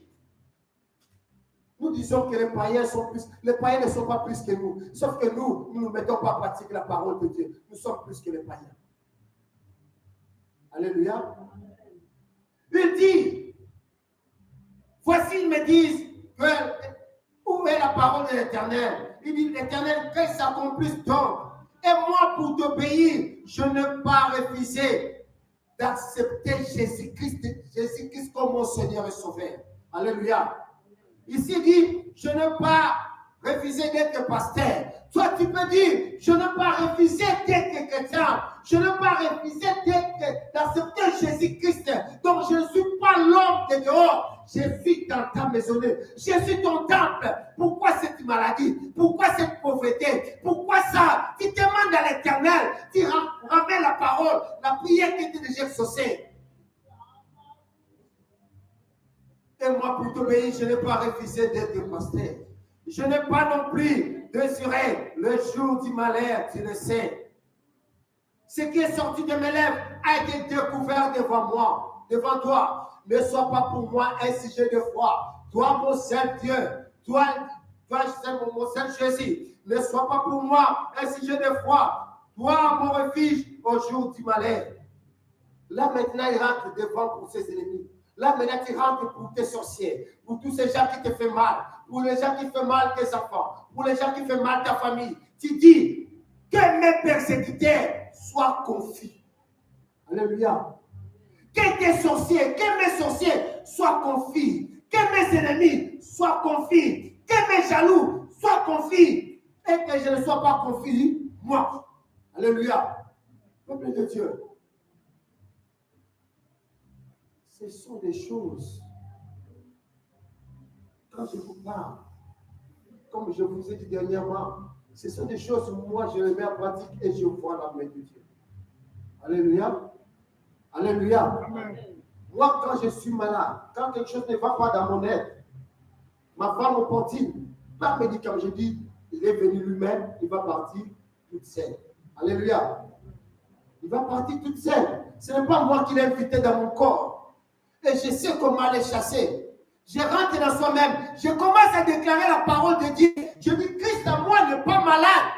Nous disons que les païens ne sont pas plus que nous, sauf que nous ne mettons pas en pratique la parole de Dieu, nous sommes plus que les païens. Alléluia. Il dit, voici, ils me disent, où est la parole de l'Éternel? Il dit, l'Éternel, qu'elle s'accomplisse donc. Et moi, pour t'obéir, je ne pas refuser d'accepter Jésus-Christ comme mon Seigneur et Sauveur. Alléluia. Ici, il dit, je ne pas refuser d'être pasteur. Toi, tu peux dire, je ne pas refuser d'être chrétien. Je ne pas refuser d'accepter Jésus-Christ. Donc, je ne suis pas l'homme de dehors. Je suis dans ta maisonnée. Je suis ton temple. Pourquoi cette maladie? Pourquoi cette pauvreté? Pourquoi ça? Tu demandes à l'Éternel. Tu ramènes la parole, la prière qui était déjà exaucée. Et moi, pour t'obéir, je n'ai pas refusé d'être pasteur. Je n'ai pas non plus désiré le jour du malheur, tu le sais. Ce qui est sorti de mes lèvres a été découvert devant moi, devant toi. Ne sois pas pour moi un sujet de foi. Toi, mon seul Dieu, toi, mon seul Jésus, ne sois pas pour moi un sujet de foi. Toi, mon refuge au jour du malheur. Là, maintenant, il rentre devant pour ses ennemis. Là, maintenant, tu rentres pour tes sorciers, pour tous ces gens qui te font mal, pour les gens qui font mal tes enfants, pour les gens qui font mal ta famille. Tu dis que mes persécuteurs soient confus. Alléluia. Que tes sorciers, que mes sorciers soient confus. Que mes ennemis soient confus. Que mes jaloux soient confus. Et que je ne sois pas confus, moi. Alléluia. Peuple de Dieu. Ce sont des choses, quand je vous parle, comme je vous ai dit dernièrement, ce sont des choses où moi je les mets en pratique et je vois la main de Dieu. Alléluia. Alléluia. Amen. Moi, quand je suis malade, quand quelque chose ne va pas dans mon être, Ma femme au portine, pas médicament. Je dis, il est venu lui-même, il va partir toute seule. Alléluia. Il va partir toute seule. Ce n'est pas moi qui l'ai invité dans mon corps. Et je sais comment les chasser. Je rentre dans soi-même. Je commence à déclarer la parole de Dieu. Je dis, Christ à moi n'est pas malade.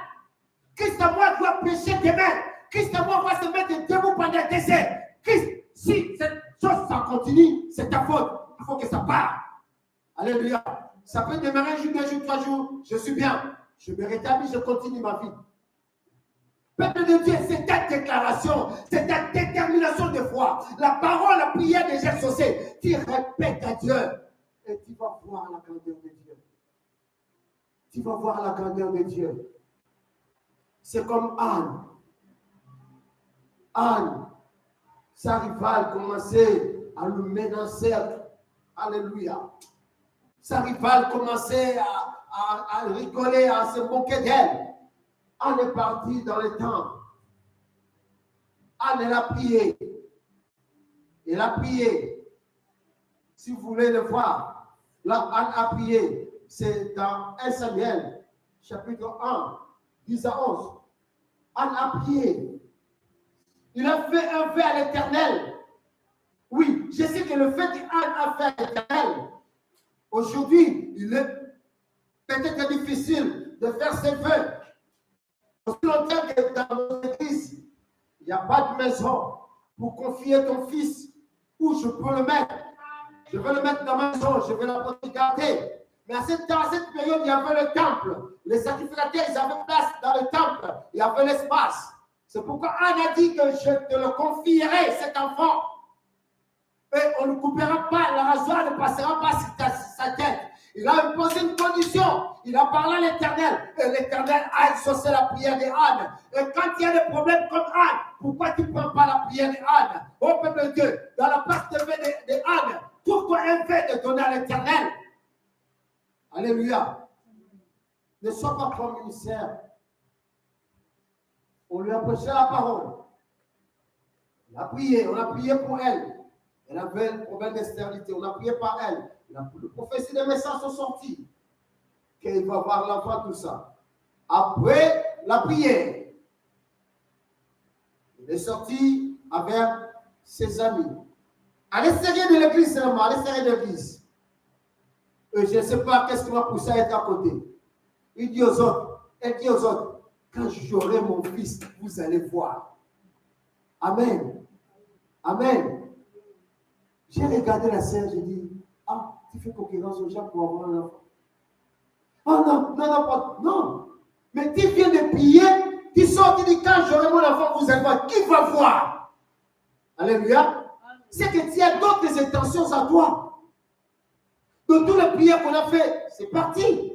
Christ à moi doit pécher demain. Christ à moi va se mettre debout pendant des heures. Christ, si cette chose ça continue, c'est ta faute. Il faut que ça parte. Alléluia. Ça peut démarrer un jour, 2 jours, 3 jours. Je suis bien. Je me rétablis, je continue ma vie. Peuple de Dieu, c'est ta déclaration, c'est ta détermination de foi. La parole, la prière des gens saucés. Tu répètes à Dieu et tu vas voir la grandeur de Dieu. Tu vas voir la grandeur de Dieu. C'est comme Anne. Anne, sa rivale commençait à le menacer. Alléluia. Sa rivale commençait à rigoler, à se moquer d'elle. Anne est partie dans le temple. Anne, elle a prié. Elle a prié. Si vous voulez le voir, là, Anne a prié. C'est dans 1 Samuel, chapitre 1, 10 à 11. Anne a prié. Il a fait un vœu à l'Éternel. Oui, je sais que le fait qu'Anne a fait à l'Éternel, aujourd'hui, il est peut-être difficile de faire ses vœux. Aussi longtemps que dans mon église, il n'y a pas de maison pour confier ton fils où je peux le mettre. Je veux le mettre dans ma maison, je veux la garder. Mais à cette période, il y avait le temple. Les sacrificateurs, ils avaient place dans le temple. Il y avait l'espace. C'est pourquoi Anne a dit que je te le confierai, cet enfant. Et on ne coupera pas, la rasoir ne passera pas sur sa tête. Il a imposé une condition. Il a parlé à l'Éternel. Et l'Éternel a exaucé la prière d'Anne. Et quand il y a des problèmes comme Anne, pourquoi tu ne prends pas la prière d'Anne? Ô peuple de Dieu, dans la part de Anne, pourquoi un fait de donner à l'Éternel? Alléluia. Ne sois pas comme ministère. On lui a prêché la parole. On a prié pour elle. Elle avait un problème d'externité. On a prié par elle. Le prophétie des messages sont sortis. Qu'il va voir l'enfant, tout ça. Après la prière, il est sorti avec ses amis. À l'extérieur de l'église seulement, à l'extérieur de l'église. Et je ne sais pas qu'est-ce qui m'a poussé à être à côté. Il dit aux autres, quand j'aurai mon fils, vous allez voir. Amen. Amen. J'ai regardé la sœur, j'ai dit, ah, tu fais concurrence aux gens pour avoir un enfant. Oh non. Mais tu viens de prier, tu sors, tu dis, quand j'aurai mon enfant, vous allez voir. Qui va voir? Alléluia. C'est que tu as d'autres intentions à toi. De toutes les prières qu'on a fait, c'est parti.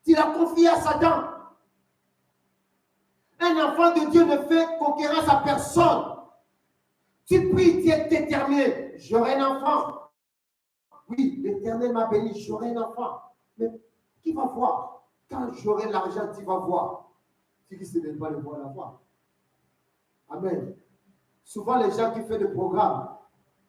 Tu l'as confié à Satan. Un enfant de Dieu ne fait concurrence à personne. Tu pries, tu es déterminé. J'aurai un enfant. Oui, l'Éternel m'a béni, j'aurai un enfant. Mais qui va voir? Quand j'aurai l'argent, tu vas voir. Tu dis, ce n'est pas le bon à voir. Amen. Souvent, les gens qui font des programmes,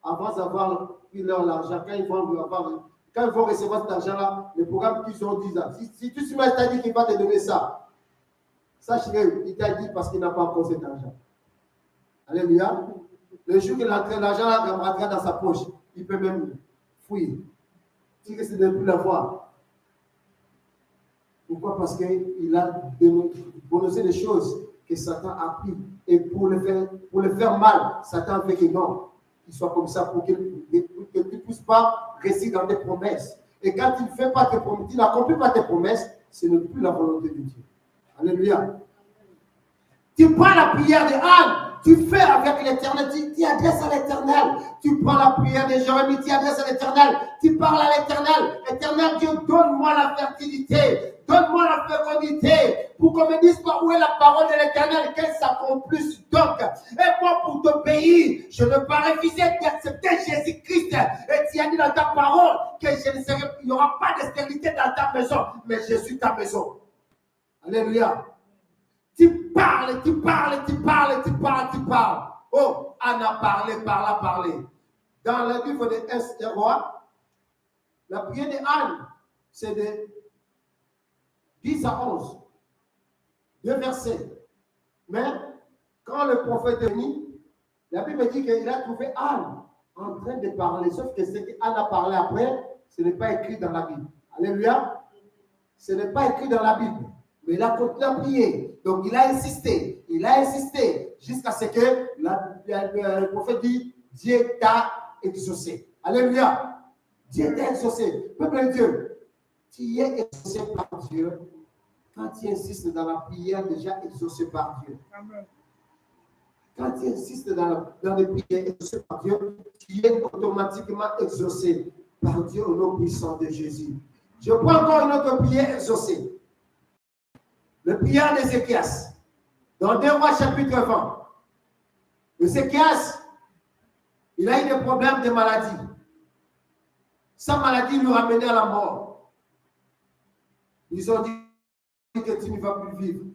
avant d'avoir pris leur argent, quand ils vont recevoir cet argent-là, les programmes qu'ils ont dit ça. Si tu te mets à dire qu'il va te donner ça, sache qu'il t'a dit parce qu'il n'a pas encore cet argent. Alléluia. Le jour qu'il entre l'argent rentrera dans sa poche, il peut même fouiller. Tu risques de ne plus l'avoir. Pourquoi? Parce qu'il a dénoncé des choses que Satan a pris. Et pour le faire mal, Satan fait que non, qu'il soit comme ça pour que tu ne puisses pas rester dans tes promesses. Et quand tu ne fais pas tes promesses, tu n'accomplis pas tes promesses, ce n'est plus la volonté de Dieu. Alléluia. Tu prends la prière de Anne. Tu fais avec l'Éternel, tu adresses à l'Éternel. Tu prends la prière de Jérémie, tu adresses à l'Éternel. Tu parles à l'Éternel. Éternel Dieu, donne-moi la fertilité. Donne-moi la fécondité. Pour qu'on me dise pas où est la parole de l'Éternel, qu'elle s'accomplisse donc. Et moi, pour ton pays, je ne pas refuser d'accepter Jésus-Christ. Et tu as dit dans ta parole qu'il n'y aura pas de stérilité dans ta maison. Mais je suis ta maison. Alléluia. Tu parles. Oh, Anne a parlé. Dans le livre de Esther, la prière de Anne c'est de 10 à 11. 2 versets. Mais quand le prophète est venu, la Bible dit qu'il a trouvé Anne en train de parler. Sauf que ce qu'Anne a parlé après, ce n'est pas écrit dans la Bible. Alléluia. Ce n'est pas écrit dans la Bible. Mais il a continué à prier. Donc il a insisté. Il a insisté jusqu'à ce que le prophète dit, Dieu t'a exaucé. Alléluia. Dieu t'a exaucé. Peuple de Dieu, tu es exaucé par Dieu. Quand tu insistes dans la prière, déjà exaucé par Dieu. Amen. Quand tu insistes dans les prières exaucées par Dieu, tu es automatiquement exaucé par Dieu au nom puissant de Jésus. Je prends encore une autre prière exaucée. Le prière d'Ézéchias. Dans 2 Rois chapitre 20. Ézéchias, il a eu des problèmes de maladie. Sa maladie lui ramenait à la mort. Ils ont dit que tu ne vas plus vivre.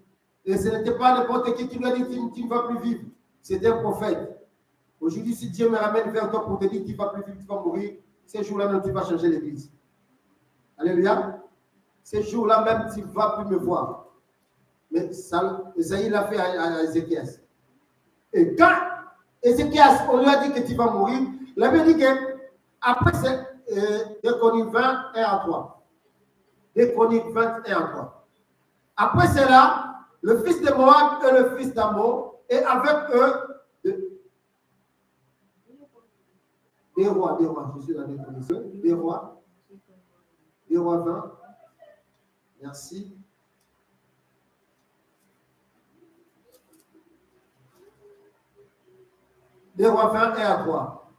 Et ce n'était pas n'importe qui lui a dit que tu ne vas plus vivre. C'était un prophète. Aujourd'hui, si Dieu me ramène vers toi pour te dire que tu ne vas plus vivre, tu vas mourir, ces jours-là même, tu vas changer l'église. Alléluia. Ces jours-là même, tu ne vas plus me voir. Mais ça, Esaïe l'a fait à Ézéchias. Et quand Ézéchias, on lui a dit que tu vas mourir, il avait dit que après c'est 2 Chroniques 20, 1 à 3. 2 Chroniques 20, 1 à 3. Après cela, le fils de Moab et le fils d'Ammon, et avec eux, des rois, je suis dans les conditions, des rois 20, merci. Des rois 20 et à 3.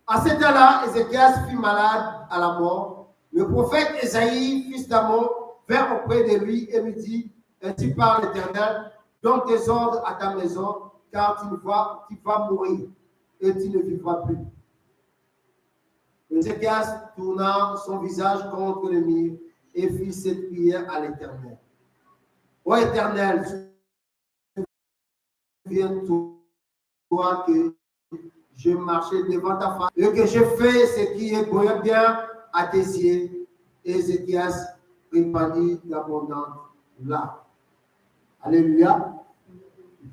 À cet temps-là, Ézéchias fut malade à la mort. Le prophète Esaïe, fils d'Amon, vint auprès de lui et lui dit, ainsi parle l'Éternel, donne tes ordres à ta maison, car tu vas mourir et tu ne vivras plus. Ézéchias tourna son visage contre le mur et fit cette prière à l'Éternel. Ô Éternel, souviens-toi que je marchais devant ta face et que je fais ce qui est bien à tes yeux. Ézéchias répandit l'abondante larmes. Alléluia.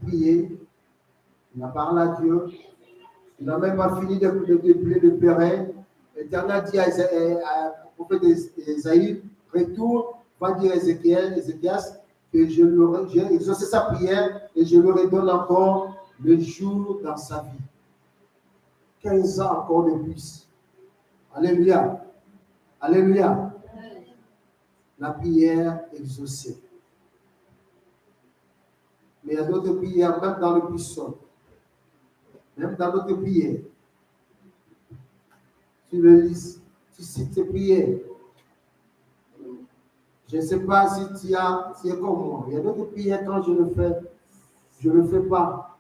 Prier. Il a parlé à Dieu. Il n'a même pas fini de pleurer. L'Éternel dit à prophète Esaïe, retourne, va dire à Ézéchias que j'ai exaucé sa prière et je lui redonne encore le jour dans sa vie. 15 ans encore de plus. Alléluia. Alléluia. La prière exaucée. Mais il y a d'autres prières, même dans le buisson. Même dans d'autres prières. Tu le lis, tu cites tes prières. Je ne sais pas si tu es comme moi. Il y a d'autres prières, quand je ne fais pas.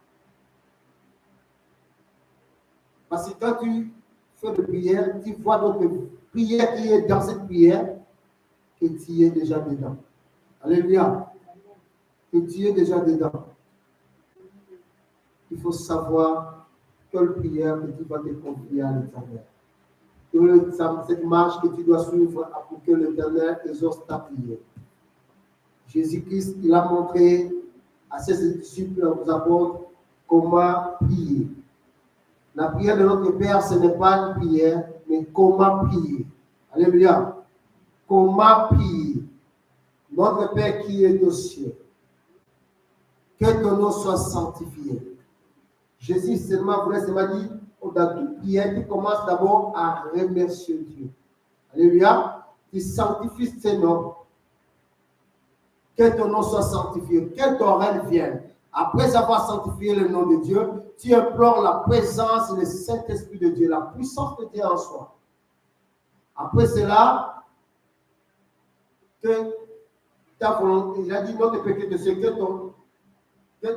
Parce que quand tu fais des prières, tu vois d'autres prières qui est dans cette prière que tu es déjà dedans. Alléluia. Que tu es déjà dedans. Il faut savoir quelle prière que tu vas te confier à l'Éternel. Cette marche que tu dois suivre pour que l'Éternel exauce ta prière. Jésus-Christ, il a montré à ses disciples, aux apôtres, comment prier. La prière de notre Père, ce n'est pas une prière, mais comment prier. Alléluia. Comment prier. Notre Père qui est aux cieux, que ton nom soit sanctifié. Jésus seulement voulait seulement dire, dans toute prière, tu commences d'abord à remercier Dieu. Alléluia. Tu sanctifies tes noms. Que ton nom soit sanctifié. Que ton règne vienne. Après avoir sanctifié le nom de Dieu, tu implores la présence et le Saint-Esprit de Dieu, la puissance de Dieu en soi. Après cela, que ta volonté, il a dit notre Père qui est de ciel,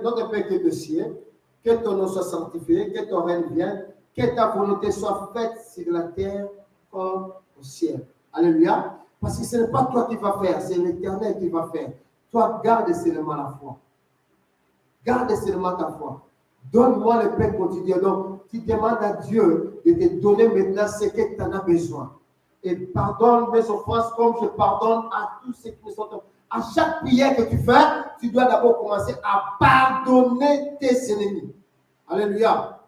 notre Père qui est de ciel, que ton nom soit sanctifié, que ton règne vienne, que ta volonté soit faite sur la terre comme au ciel. Alléluia. Parce que ce n'est pas toi qui vas faire, c'est l'Éternel qui va faire. Toi, garde seulement la foi. Garde seulement ta foi. Donne-moi le pain quotidien. Donc, tu demandes à Dieu de te donner maintenant ce que tu en as besoin. et pardonne mes offenses comme je pardonne à tous ceux qui me sont offensés. À chaque prière que tu fais, tu dois d'abord commencer à pardonner tes ennemis. Alléluia.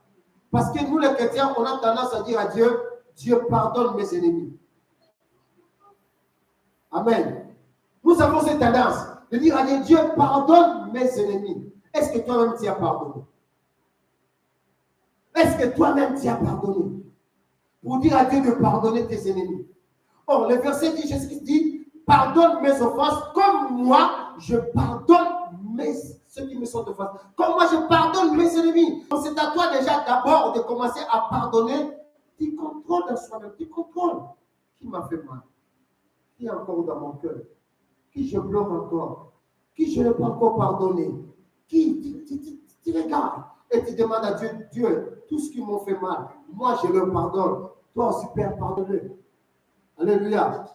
Parce que nous, les chrétiens, on a tendance à dire à Dieu, Dieu pardonne mes ennemis. Amen. Nous avons cette tendance de dire à Dieu, Dieu pardonne mes ennemis. Est-ce que toi-même tu as pardonné? Est-ce que toi-même tu as pardonné? Pour dire à Dieu de pardonner tes ennemis. Or, le verset dit, Jésus dit, pardonne mes offenses comme moi, je pardonne ceux qui me sont offensés. Comme moi, je pardonne mes ennemis. Donc, c'est à toi déjà d'abord de commencer à pardonner. Tu contrôles dans soi-même, tu contrôles. Qui m'a fait mal? Qui est encore dans mon cœur? Qui je bloque encore? Qui je n'ai pas encore pardonné? Qui tu regardes et tu demandes à Dieu, Dieu, tout ce qui m'ont fait mal, moi je leur pardonne. Toi aussi, Père, pardonne-le. Alléluia.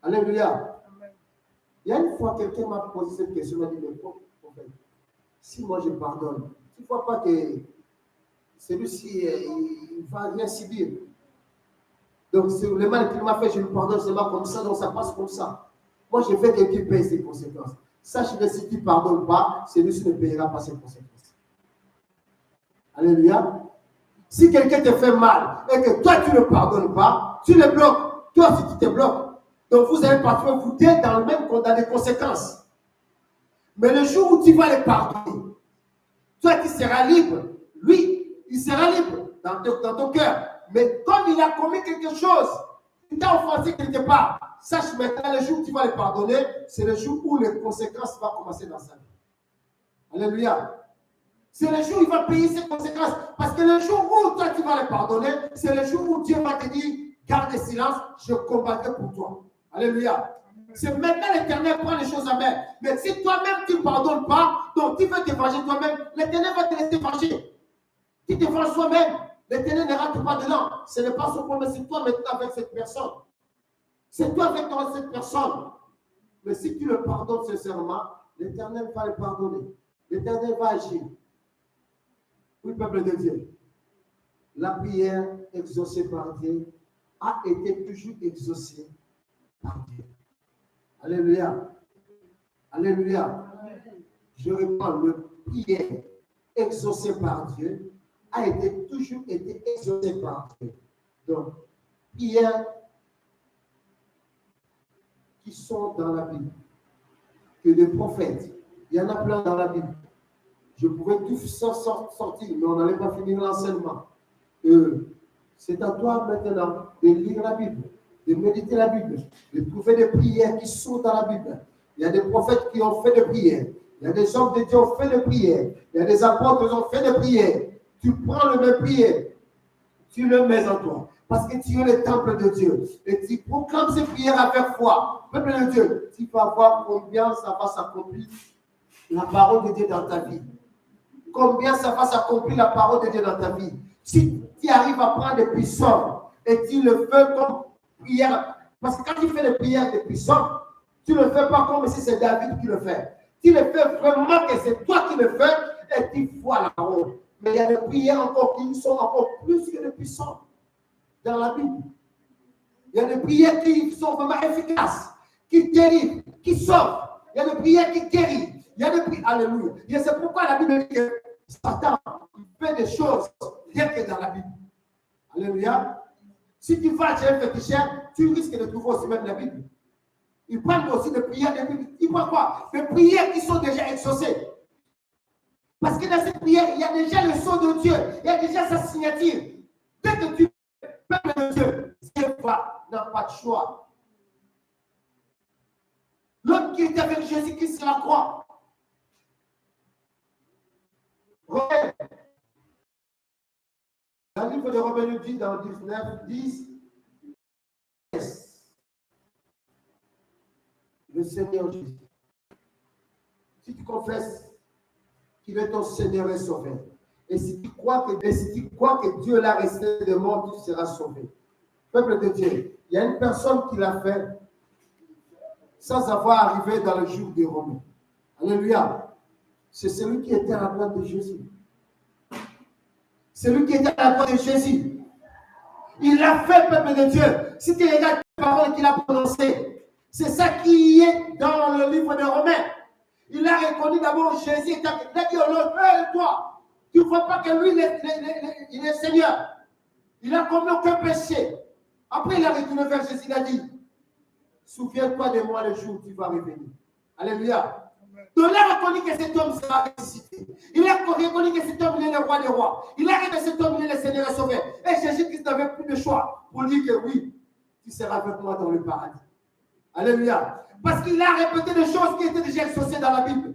Alléluia. Il y a une fois, quelqu'un m'a posé cette question, il m'a dit, mais prophète, si moi je pardonne, tu ne vois pas que celui-ci, il ne va rien subir. Donc, le mal qu'il m'a fait, je le pardonne seulement comme ça, donc ça passe comme ça. Moi, je veux que Dieu paye ses conséquences. Sache que si tu ne pardonnes pas, celui-ci ne payera pas ses conséquences. Alléluia. Si quelqu'un te fait mal et que toi, tu ne pardonnes pas, tu le bloques. Toi aussi, tu te bloques. Donc, vous allez parfois vous dire dans les conséquences. Mais le jour où tu vas les pardonner, toi, tu seras libre. Lui, il sera libre dans ton cœur. Mais comme il a commis quelque chose, il t'a offensé quelque part, sache maintenant, le jour où tu vas le pardonner, c'est le jour où les conséquences vont commencer dans sa vie. Alléluia. C'est le jour où il va payer ses conséquences. Parce que le jour où toi, tu vas le pardonner, c'est le jour où Dieu va te dire, garde le silence, je combattrai pour toi. Alléluia. C'est maintenant l'Éternel prend les choses en main. Mais si toi-même tu ne pardonnes pas, donc tu veux te venger toi-même, l'Éternel va te laisser venger. Tu te venges toi-même. L'Éternel ne rentre pas dedans. Ce n'est pas son problème, c'est toi maintenant avec cette personne. C'est toi avec cette personne. Mais si tu le pardonnes sincèrement, l'Éternel va le pardonner. L'Éternel va agir. Oui, peuple de Dieu. La prière exaucée par Dieu a été toujours exaucée par Dieu. Alléluia. Alléluia. Je réponds, le prière exaucée par Dieu a toujours été exaucée par Dieu. Donc, prières qui sont dans la Bible, que des prophètes, il y en a plein dans la Bible. Je pourrais tout sortir, mais on n'allait pas finir l'enseignement. C'est à toi maintenant de lire la Bible, de méditer la Bible, de trouver des prières qui sont dans la Bible. Il y a des prophètes qui ont fait des prières. Il y a des hommes de Dieu qui ont fait des prières. Il y a des apôtres qui ont fait des prières. Tu prends le même prière, tu le mets en toi. Parce que tu es le temple de Dieu. Et tu proclames ces prières avec foi. Peuple de Dieu, tu vas voir combien ça va s'accomplir la parole de Dieu dans ta vie. Combien ça va s'accomplir la parole de Dieu dans ta vie. Si tu arrives à prendre des puissants et tu le fais comme prière, parce que quand tu fais des prières de puissants, tu ne le fais pas comme si c'est David qui le fait. Tu le fais vraiment que c'est toi qui le fais et tu vois la parole. Mais il y a des prières encore qui sont encore plus que des puissants dans la Bible. Il y a des prières qui sont vraiment efficaces, qui guérissent, qui sauvent. Il y a des prières qui guérissent. Il y a des prières, alléluia. Et c'est pourquoi la Bible dit que Satan fait des choses rien que dans la Bible. Alléluia. Si tu vas chez un féticheur, tu risques de trouver aussi même la Bible. Ils prennent aussi des prières de Bible. Ils prennent quoi? Des prières qui sont déjà exaucées. Parce que dans cette prière, il y a déjà le sceau de Dieu. Il y a déjà sa signature. Dès que tu peuple de Dieu, Dieu n'a pas de choix. L'homme qui était avec Jésus-Christ sur la croix. Romains. Dans le livre de Romains, nous dit dans 19, 10, le Seigneur Jésus. Si tu confesses qu'il est ton Seigneur et Sauveur, et si tu crois que Dieu l'a resté de mort, tu seras sauvé. Peuple de Dieu, il y a une personne qui l'a fait sans avoir arrivé dans le jour des Romains. Alléluia. C'est celui qui était à la droite de Jésus. Celui qui était à la droite de Jésus. Il l'a fait, peuple de Dieu. Si tu regardes les paroles qu'il a prononcées, c'est ça qui est dans le livre de Romains. Il a reconnu d'abord Jésus. Il a dit au Lord, toi, tu ne vois pas que lui, il est Seigneur. Il n'a commis aucun péché. Après, il a retourné vers Jésus. Il a dit, souviens-toi de moi le jour où tu vas revenir. Alléluia. Donc, il a reconnu que cet homme sera ressuscité. Il a reconnu que cet homme il est le roi des rois. Il a reconnu que cet homme il est le Seigneur et Sauveur. Et Jésus-Christ n'avait plus de choix pour dire que oui, tu seras avec moi dans le paradis. Alléluia. Parce qu'il a répété des choses qui étaient déjà exaucées dans la Bible.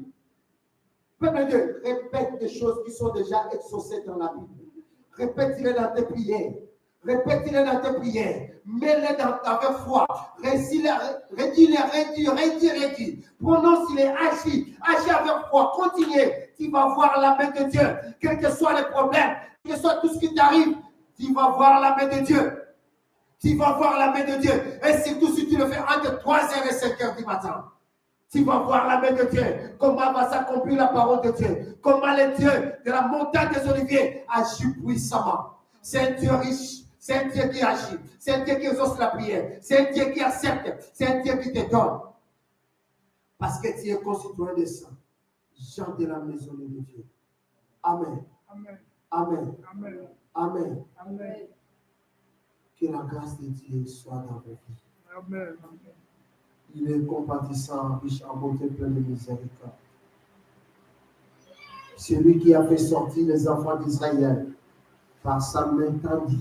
Peuple de Dieu, répète des choses qui sont déjà exaucées dans la Bible. Répète-les dans tes prières. Répète-les dans tes prières. Mets-les avec foi. Redis-les. Prononce-les, agis. Agis avec foi. Continue. Tu vas voir la main de Dieu. Quels que soient les problèmes, quel que soit tout ce qui t'arrive, tu vas voir la main de Dieu. Tu vas voir la main de Dieu. Et surtout si tu le fais entre 3h et 5h du matin. Tu vas voir la main de Dieu. Comment va s'accomplir la parole de Dieu. Comment le Dieu de la montagne des Oliviers agit puissamment. C'est un Dieu riche. C'est un Dieu qui agit. C'est un Dieu qui exauce la prière. C'est un Dieu qui accepte. C'est un Dieu qui te donne. Parce que tu es concitoyen des saints. Gens de la maison de Dieu. Amen. Amen. Amen. Amen. Amen. Amen. Que la grâce de Dieu soit dans vos vies. Amen. Il est compatissant, riche en bonté, plein de miséricorde. Celui qui a fait sortir les enfants d'Israël par sa main tendue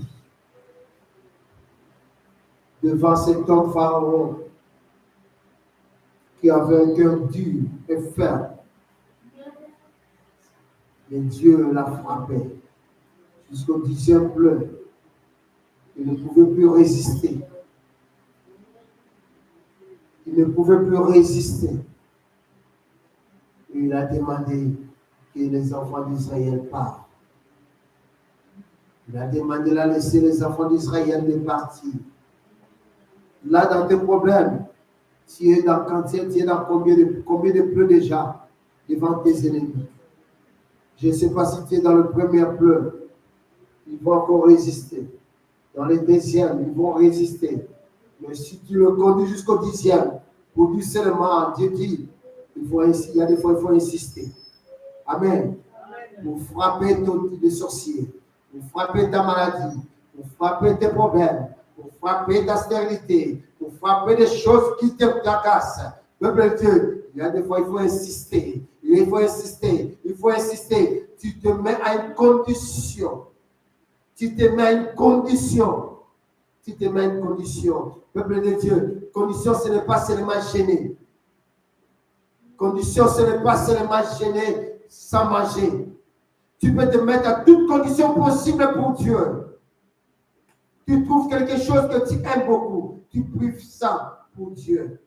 devant cet homme Pharaon qui avait un cœur dur et ferme. Mais Dieu l'a frappé jusqu'au 10e pleur. Il ne pouvait plus résister. Il ne pouvait plus résister. Et il a demandé que les enfants d'Israël partent. Il a demandé de laisser les enfants d'Israël de partir. Là, dans tes problèmes, tu es dans combien de pleurs déjà devant tes ennemis. Je ne sais pas si tu es dans le premier pleur. Ils vont encore résister. Dans les deuxièmes, ils vont résister. Mais si tu le conduis jusqu'au 10e, pour dire seulement, Dieu dit, il y a des fois, il faut insister. Amen. Pour frapper les sorciers, pour frapper ta maladie, pour frapper tes problèmes, pour frapper ta stérilité, pour frapper des choses qui te tracassent. Peuple de Dieu, il y a des fois, il faut insister. Il faut insister. Il faut insister. Tu te mets à une condition. Tu te mets à une condition. Tu te mets à une condition. Peuple de Dieu, condition, ce n'est pas seulement gêner. Condition, ce n'est pas seulement gêner sans manger. Tu peux te mettre à toute condition possible pour Dieu. Tu trouves quelque chose que tu aimes beaucoup. Tu prives ça pour Dieu.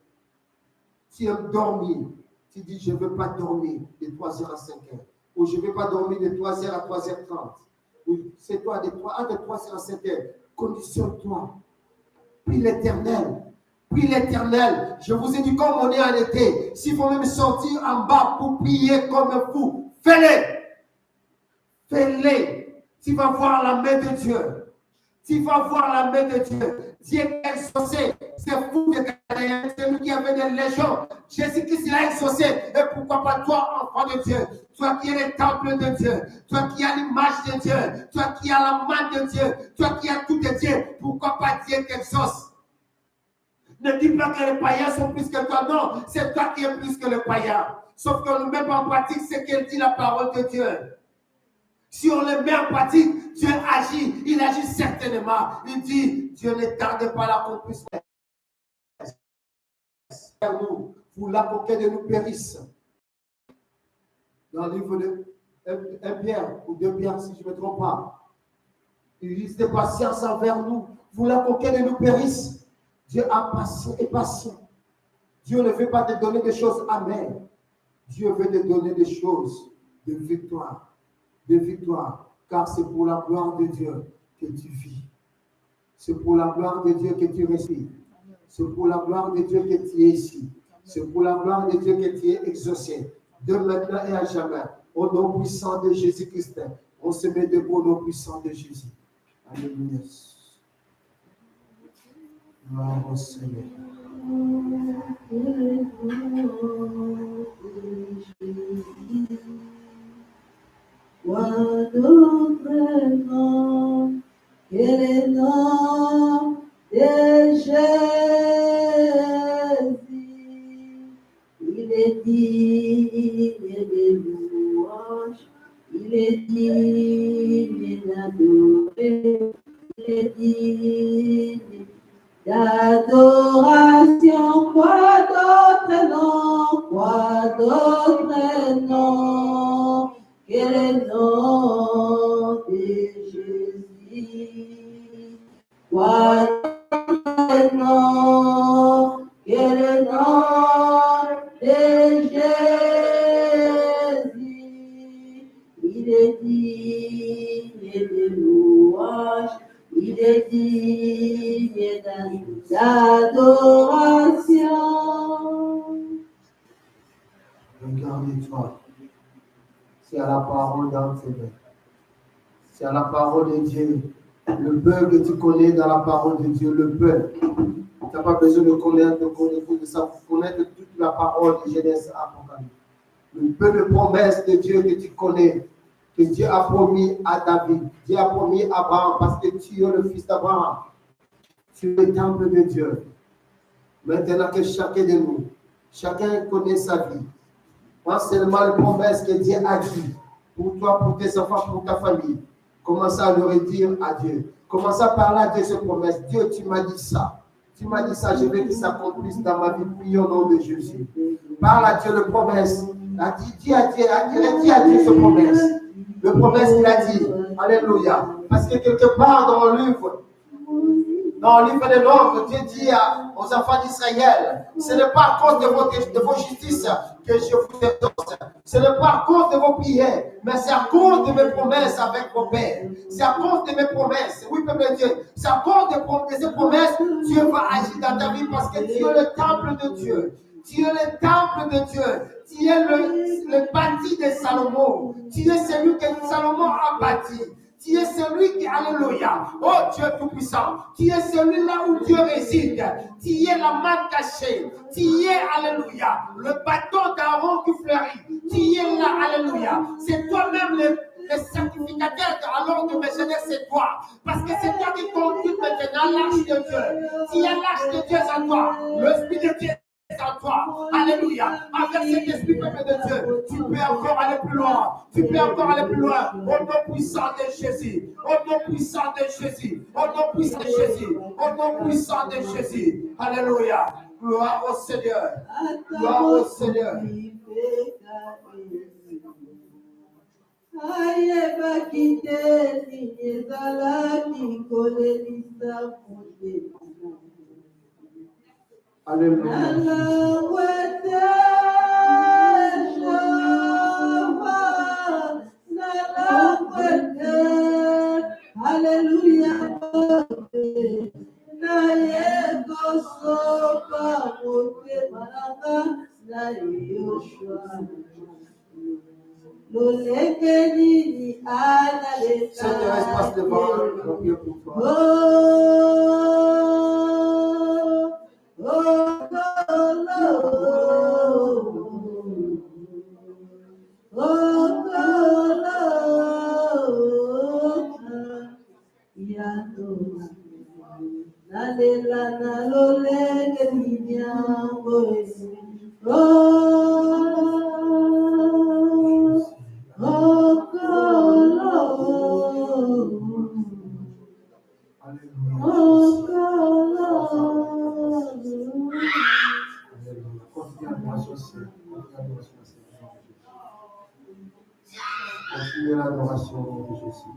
Tu aimes dormir. Tu dis, je ne veux pas dormir de 3h à 5h. Ou je ne veux pas dormir de 3h à 3h30. Ou c'est toi de 3h à 5h. Conditionne-toi. Prie l'Éternel. Prie l'Éternel. Je vous ai dit, comme on est en été, s'il faut même sortir en bas pour prier comme un fou, fais-le. Fais-le. Tu vas voir la main de Dieu. Tu vas voir la main de Dieu. Dieu est exaucé. C'est fou de Galiléen, c'est lui qui avait des légions. Jésus-Christ l'a exaucé. Et pourquoi pas toi, enfant de Dieu? Toi qui es le temple de Dieu. Toi qui as l'image de Dieu. Toi qui as la main de Dieu. Toi qui as tout de Dieu. Pourquoi pas Dieu t'exauce? Ne dis pas que les païens sont plus que toi. Non, c'est toi qui es plus que le païen. Sauf qu'on ne met pas en pratique ce qu'elle dit la parole de Dieu. Si on le met en pratique, Dieu agit. Il agit certainement. Il dit, Dieu ne tarde pas l'accomplissement. Nous, vous l'apportez de nous périsse. Dans le livre de 1 Pierre ou 2 Pierre, si je ne me trompe pas. Il dit de patience envers nous. Vous l'apportez de nous périsse. Dieu est patient. Dieu ne veut pas te donner des choses amères. Dieu veut te donner des choses de victoire. De victoire. Car c'est pour la gloire de Dieu que tu vis. C'est pour la gloire de Dieu que tu respires. C'est pour la gloire de Dieu que tu es ici. C'est pour la gloire de Dieu que tu es exaucé. De maintenant et à jamais. Au nom puissant de Jésus-Christ. On se met debout au nom puissant de Jésus. Alléluia. Gloire au Seigneur. Quoi d'autre nom que le nom de Jésus? Il est digne de louange, il est digne d'adorer, il est digne d'adoration. Quoi d'autre nom que le nom de Jésus? Quoi d'autre nom que le nom de Jésus? Il est digne de louange, il est digne d'adoration. Regarde-toi. C'est à la parole dans tes mains. C'est à la parole de Dieu. Le peu que tu connais dans la parole de Dieu, le peu. Tu n'as pas besoin de connaître toute la parole de Genèse à Apocalypse. Le peu de promesses de Dieu que tu connais, que Dieu a promis à David, Dieu a promis à Abraham, parce que tu es le fils d'Abraham. Tu es le temple de Dieu. Maintenant que chacun de nous, chacun connaît sa vie. Pas seulement les promesses que Dieu a dit pour toi, pour tes enfants, pour ta famille. Commence à le redire à Dieu. Commence à parler à Dieu ces promesses. Dieu, tu m'as dit ça. Tu m'as dit ça, je veux que ça s'accomplisse dans ma vie. Prions au nom de Jésus. Parle à Dieu les promesses. Dis à Dieu ces promesses. Le promesse qu'il a dit. Alléluia. Parce que quelque part dans le livre de l'ordre, Dieu dit aux enfants d'Israël, ce n'est pas à cause de vos justices que je vous exauce. Ce n'est pas à cause de vos prières, mais c'est à cause de mes promesses avec vos pères. C'est à cause de mes promesses. Oui, peuple de Dieu. C'est à cause de ces promesses que Dieu va agir dans ta vie parce que tu es le temple de Dieu. Tu es le temple de Dieu. Tu es le bâti de Salomon. Tu es celui que Salomon a bâti. Tu es celui qui, alléluia, oh Dieu tout-puissant, tu es celui-là où Dieu réside, tu es la main cachée, tu es, alléluia, le bâton d'Aaron qui fleurit, tu es là, alléluia, c'est toi-même le certificateur alors de mes jeunesse, c'est toi, parce que c'est toi qui conduis maintenant l'arche de Dieu, tu es l'arche de Dieu en toi, l'esprit de Dieu en toi, alléluia, avec cet esprit peuple de Dieu, tu peux encore aller plus loin, au nom puissant de Jésus, au nom puissant de Jésus, au nom puissant de Jésus, au nom puissant de Jésus, alléluia, gloire au Seigneur, gloire au Seigneur. Alléluia. Alléluia. Seigneur, espace devant nous, prions pour toi. Continue l'adoration de Jésus.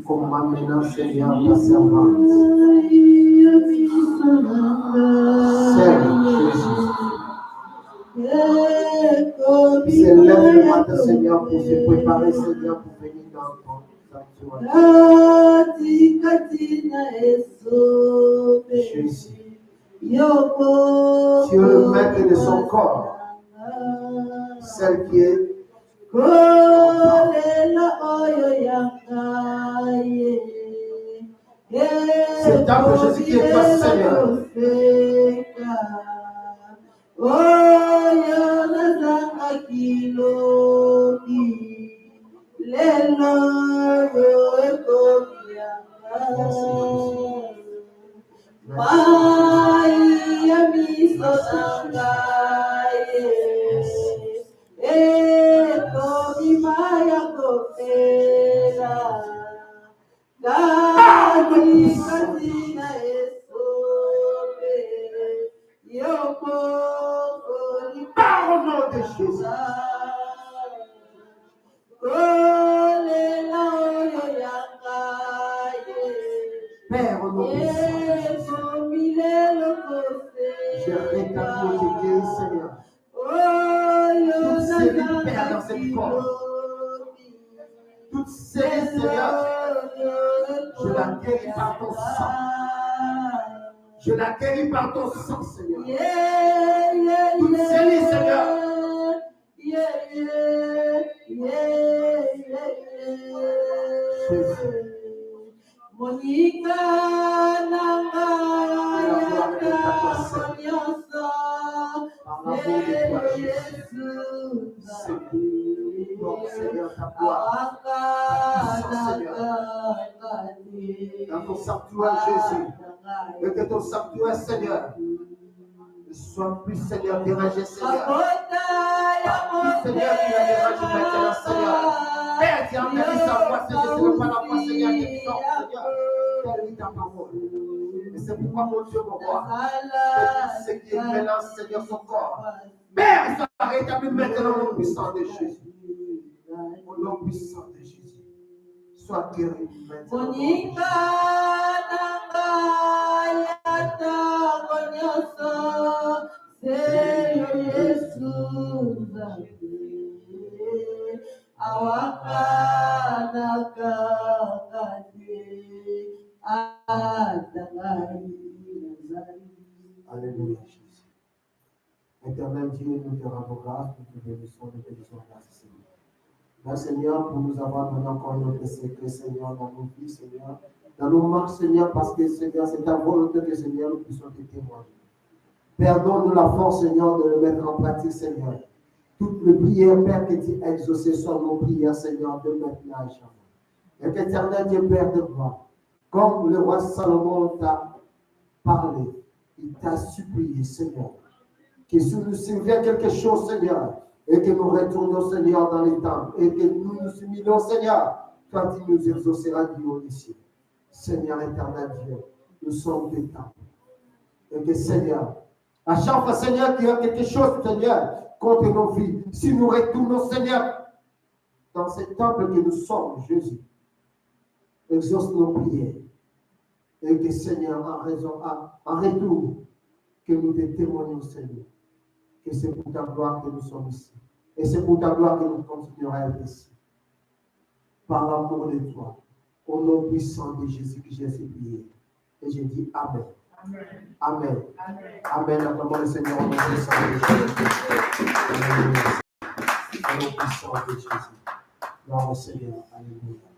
Comme maintenant, Seigneur, ta servante. S'élève le matin, Seigneur, pour se préparer, Seigneur, pour venir dans ton sanctuaire. Jésus. Tu es le maître de son corps. Celle qui est c'est temps que Jésus qui est toi, Seigneur. Par au nom de Jésus. Père, au nom de Jésus. Je rétablis tes guéris, Seigneur. Toutes ces vies, Père, dans cette corps. Toutes ces vies, Seigneur. Je la guéris par ton sang. Je la guéris par ton sang, Seigneur. Toutes ces vies, Seigneur. Monica dans ton sanctuaire, Jésus, et que ton sanctuaire, Seigneur, ne soit plus, Seigneur, dérangé, Seigneur. Plus, Seigneur, qui a dérangé maintenant, Seigneur. Père, tu as entendu sa voix, Seigneur, ce n'est pas la voix, Seigneur, qui sort, Seigneur. Telle est ta parole. Et c'est pourquoi, mon Dieu, mon roi, que tout ce qui est maintenant, Seigneur, son corps. Père, il soit rétabli maintenant au nom puissant de Jésus. Au nom puissant de Jésus. Sois guéri maintenant. Alléluia, Jésus. Éternel Dieu, nous te rendons grâce, nous te bénissons, nous te disons grâce, Seigneur. Merci, Seigneur, pour nous avoir donné encore notre secret, Seigneur, dans nos vies, Seigneur. Dans nos marches, Seigneur, parce que, Seigneur, c'est ta volonté que, Seigneur, nous puissions te témoigner. Père, donne-nous la force, Seigneur, de le mettre en pratique, Seigneur. Toutes les prières, Père, que tu as exaucées sont nos prières, Seigneur, de maintenant à jamais. Et qu'éternel Dieu, Père de gloire, comme le roi Salomon t'a parlé, il t'a supplié, Seigneur, que si nous servions quelque chose, Seigneur, et que nous retournons, Seigneur, dans les temps, et que nous nous humilions, Seigneur, quand il nous exaucera du haut des cieux. Seigneur éternel Dieu, nous sommes des temples. Et que, Seigneur, à chaque fois, Seigneur, qu'il y a quelque chose, Seigneur, contre nos vies, si nous retournons, Seigneur, dans ce temple que nous sommes, Jésus, exauce nos prières. Et que, Seigneur, en retour, que nous te témoignons, Seigneur, que c'est pour ta gloire que nous sommes ici. Et c'est pour ta gloire que nous continuerons à être ici. Par l'amour de toi, au nom puissant de Jésus que j'ai supplié. Et je dis Amen. Amen. Amen. Amen. Acclamons le Seigneur au nom puissant de Jésus. Au nom puissant de Jésus. Gloire au Seigneur. Alléluia.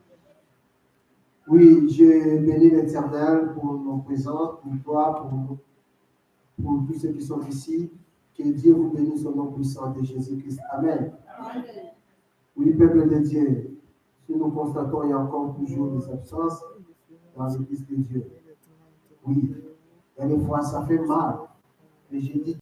Oui, je bénis l'Éternel pour nos présences, pour toi, pour tous ceux qui sont ici. Que Dieu vous bénisse au nom puissant de Jésus-Christ. Amen. Amen. Oui, peuple de Dieu, si nous constatons, il y a encore toujours des absences dans l'Église de Dieu. Oui, et des fois, ça fait mal. Mais j'ai dit